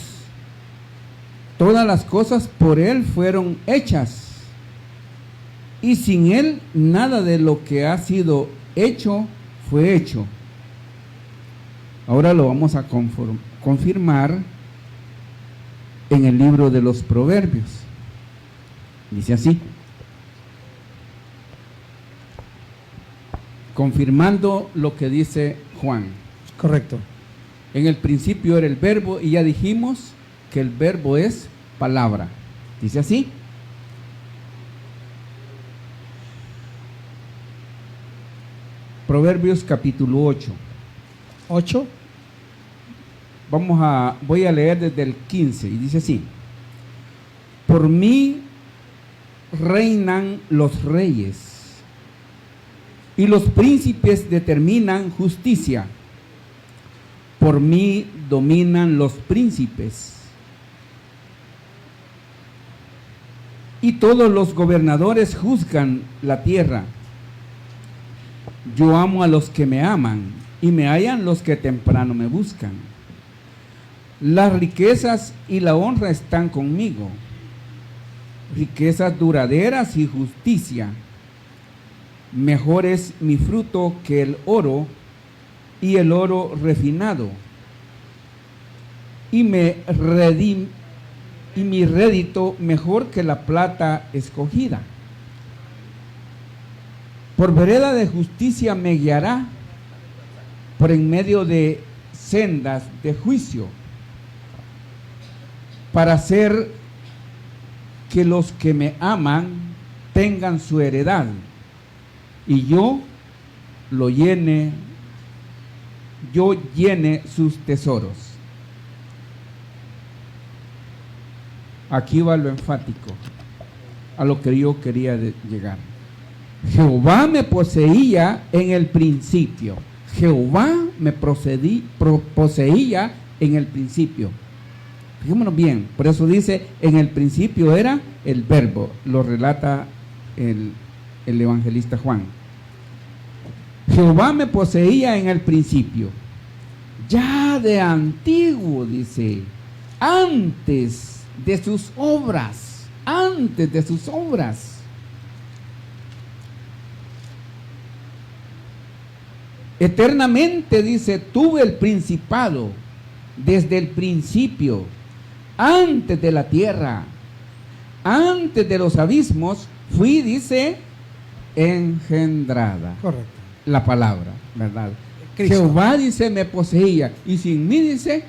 Todas las cosas por Él fueron hechas. Y sin Él nada de lo que ha sido hecho fue hecho. Ahora lo vamos a confirmar en el libro de los Proverbios. Dice así. Confirmando lo que dice Juan. Correcto. En el principio era el verbo y ya dijimos que el verbo es palabra. Dice así. Proverbios capítulo 8. 8. Voy a leer desde el 15 y dice así. Por mí reinan los reyes y los príncipes determinan justicia. Por mí dominan los príncipes y todos los gobernadores juzgan la tierra. Yo amo a los que me aman y me hallan los que temprano me buscan. Las riquezas y la honra están conmigo, riquezas duraderas y justicia. Mejor es mi fruto que el oro y el oro refinado, y mi rédito mejor que la plata escogida. Por vereda de justicia me guiará, por en medio de sendas de juicio, para hacer que los que me aman tengan su heredad, y yo llene sus tesoros. Aquí va lo enfático, a lo que yo quería llegar. Jehová me poseía en el principio. Jehová me poseía en el principio. Fijémonos bien, por eso dice, en el principio era el verbo, lo relata el evangelista Juan. Jehová me poseía en el principio, ya de antiguo, dice, antes de sus obras, eternamente, dice, tuve el principado desde el principio, antes de la tierra, antes de los abismos, fui, dice, engendrada. Correcto. La palabra, ¿verdad? Cristo. Jehová, dice, me poseía, y sin mí, dice,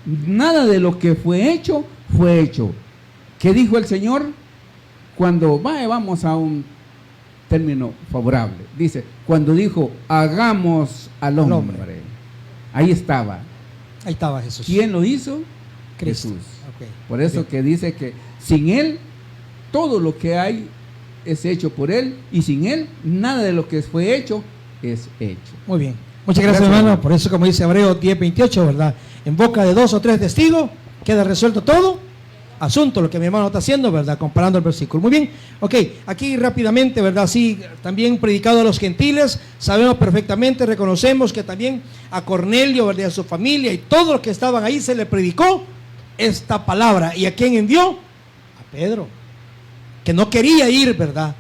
nada de lo que fue hecho, fue hecho. ¿Qué dijo el Señor? cuando vamos a un término favorable, dice, cuando dijo, hagamos al hombre. Ahí estaba. Ahí estaba Jesús. ¿Quién lo hizo? Cristo. Jesús. Okay. Por eso Bien. que dice que sin Él, todo lo que hay es hecho por Él, y sin Él, nada de lo que fue hecho es hecho. Muy bien. Muchas gracias, hermano. Por eso, como dice Hebreos 10:28, ¿verdad? En boca de 2 o 3 testigos queda resuelto todo asunto, lo que mi hermano está haciendo, ¿verdad? Comparando el versículo. Muy bien. Ok, aquí rápidamente, ¿verdad? Sí, también predicado a los gentiles. Sabemos perfectamente, reconocemos que también a Cornelio, ¿verdad? A su familia y todos los que estaban ahí se le predicó esta palabra. ¿Y a quién envió? A Pedro. Que no quería ir, ¿verdad?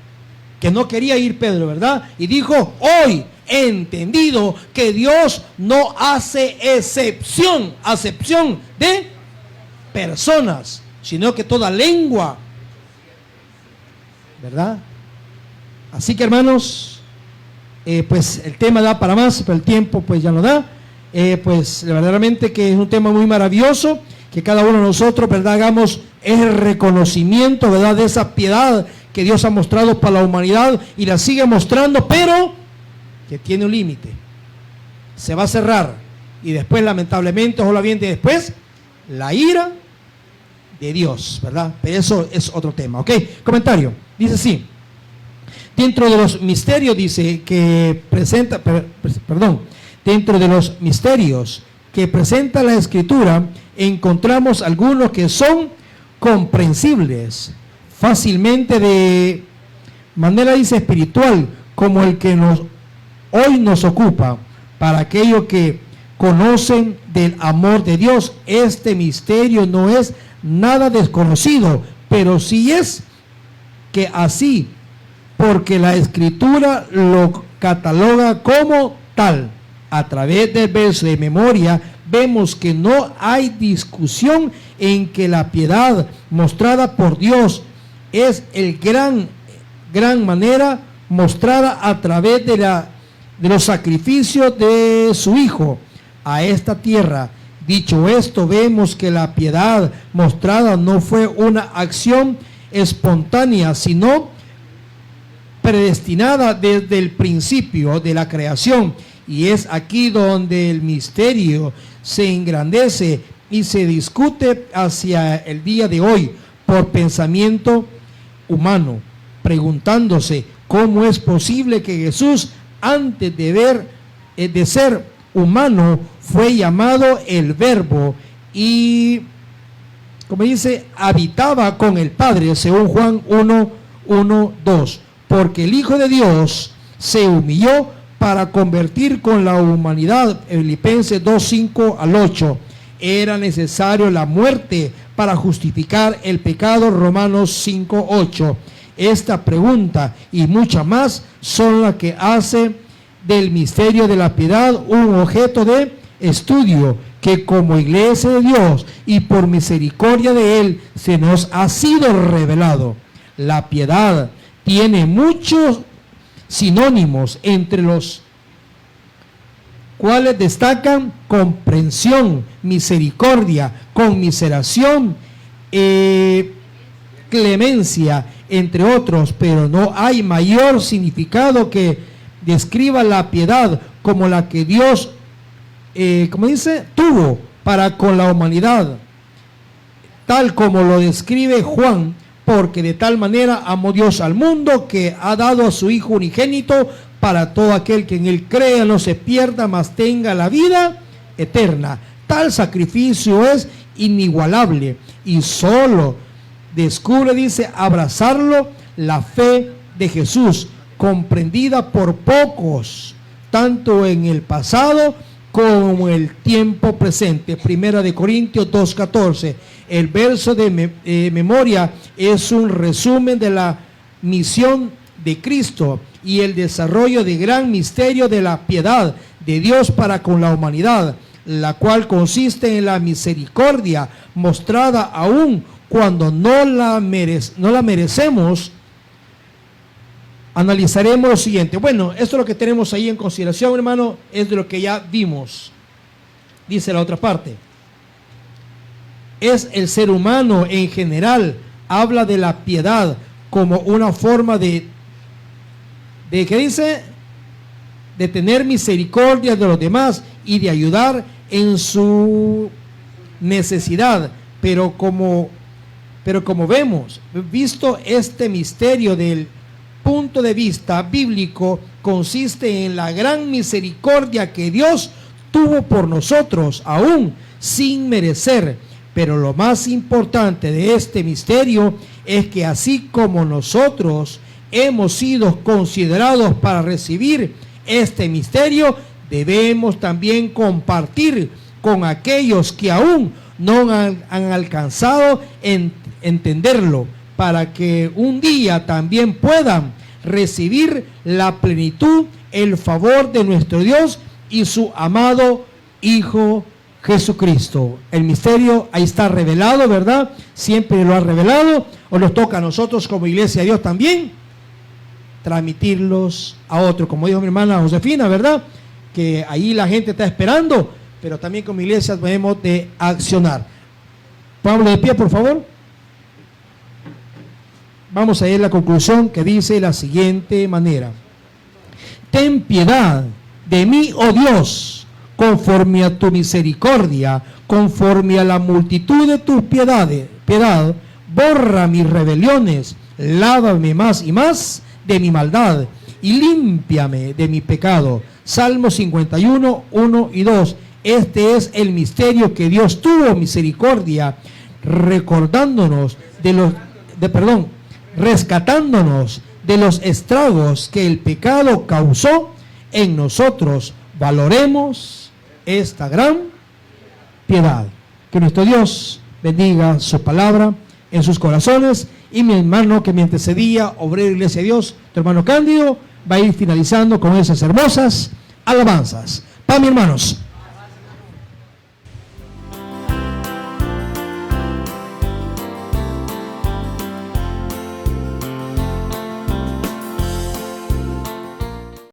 Que no quería ir Pedro, ¿verdad? Y dijo, hoy he entendido que Dios no hace acepción de personas, sino que toda lengua, ¿verdad? Así que, hermanos, pues el tema da para más, pero el tiempo pues ya no da. Pues verdaderamente que es un tema muy maravilloso, que cada uno de nosotros, ¿verdad? Hagamos el reconocimiento, ¿verdad? De esa piedad que Dios ha mostrado para la humanidad y la sigue mostrando, pero que tiene un límite. Se va a cerrar y después, lamentablemente, ojalá bien de después, la ira de Dios, ¿verdad? Pero eso es otro tema, ¿ok? Comentario, dice así, dentro de los misterios, dice que presenta, dentro de los misterios que presenta la Escritura, encontramos algunos que son comprensibles fácilmente de manera, dice, espiritual, como el que hoy nos ocupa, para aquellos que conocen del amor de Dios. Este misterio no es nada desconocido, pero sí es que así, porque la Escritura lo cataloga como tal. A través del verso de memoria vemos que no hay discusión en que la piedad mostrada por Dios es el gran manera mostrada a través de los sacrificios de su Hijo a esta tierra. Dicho esto, vemos que la piedad mostrada no fue una acción espontánea, sino predestinada desde el principio de la creación. Y es aquí donde el misterio se engrandece y se discute hacia el día de hoy por pensamiento humano, preguntándose cómo es posible que Jesús, antes de ser humano, fue llamado el Verbo y, como dice, habitaba con el Padre, según Juan 1:2, porque el Hijo de Dios se humilló para convertir con la humanidad. Filipenses 2:5-8. Era necesario la muerte para justificar el pecado. Romanos 5:8. Esta pregunta y muchas más son las que hace del misterio de la piedad un objeto de estudio, que como iglesia de Dios y por misericordia de Él se nos ha sido revelado. La piedad tiene muchos sinónimos, entre los cuales destacan comprensión, misericordia, conmiseración, clemencia, entre otros, pero no hay mayor significado que describa la piedad como la que Dios, como dice, tuvo para con la humanidad, tal como lo describe Juan, porque de tal manera amó Dios al mundo que ha dado a su Hijo unigénito para todo aquel que en él crea no se pierda, mas tenga la vida eterna. Tal sacrificio es inigualable y solo descubre, dice, abrazarlo la fe de Jesús, comprendida por pocos, tanto en el pasado como en el tiempo presente. Primera de Corintios 2:14. El verso de memoria es un resumen de la misión de Cristo y el desarrollo de gran misterio de la piedad de Dios para con la humanidad, la cual consiste en la misericordia mostrada aún cuando no la merecemos. Analizaremos lo siguiente. Bueno, esto es lo que tenemos ahí en consideración, hermano, es de lo que ya vimos. Dice la otra parte. Es el ser humano en general, habla de la piedad como una forma ¿qué dice? De tener misericordia de los demás y de ayudar en su necesidad. Pero como vemos, visto este misterio del punto de vista bíblico, consiste en la gran misericordia que Dios tuvo por nosotros, aún sin merecer. Pero lo más importante de este misterio es que así como nosotros hemos sido considerados para recibir este misterio, debemos también compartir con aquellos que aún no han alcanzado entenderlo, para que un día también puedan recibir la plenitud, el favor de nuestro Dios y su amado Hijo Jesucristo. El misterio ahí está revelado, ¿verdad? Siempre lo ha revelado, o nos toca a nosotros como iglesia de Dios también transmitirlos a otros, como dijo mi hermana Josefina, ¿verdad? Que ahí la gente está esperando, pero también como iglesia debemos de accionar. Pablo, de pie, por favor. Vamos a ir a la conclusión, que dice de la siguiente manera: ten piedad de mí, oh Dios, conforme a tu misericordia, conforme a la multitud de tus piedad, borra mis rebeliones, lávame más y más de mi maldad y límpiame de mi pecado. Salmo 51, 1 y 2. Este es el misterio que Dios tuvo misericordia, rescatándonos de los estragos que el pecado causó en nosotros. Valoremos esta gran piedad. Que nuestro Dios bendiga su palabra en sus corazones. Y mi hermano que me antecedía, obrero de Iglesia de Dios, tu hermano Cándido, va a ir finalizando con esas hermosas alabanzas. Para mis hermanos.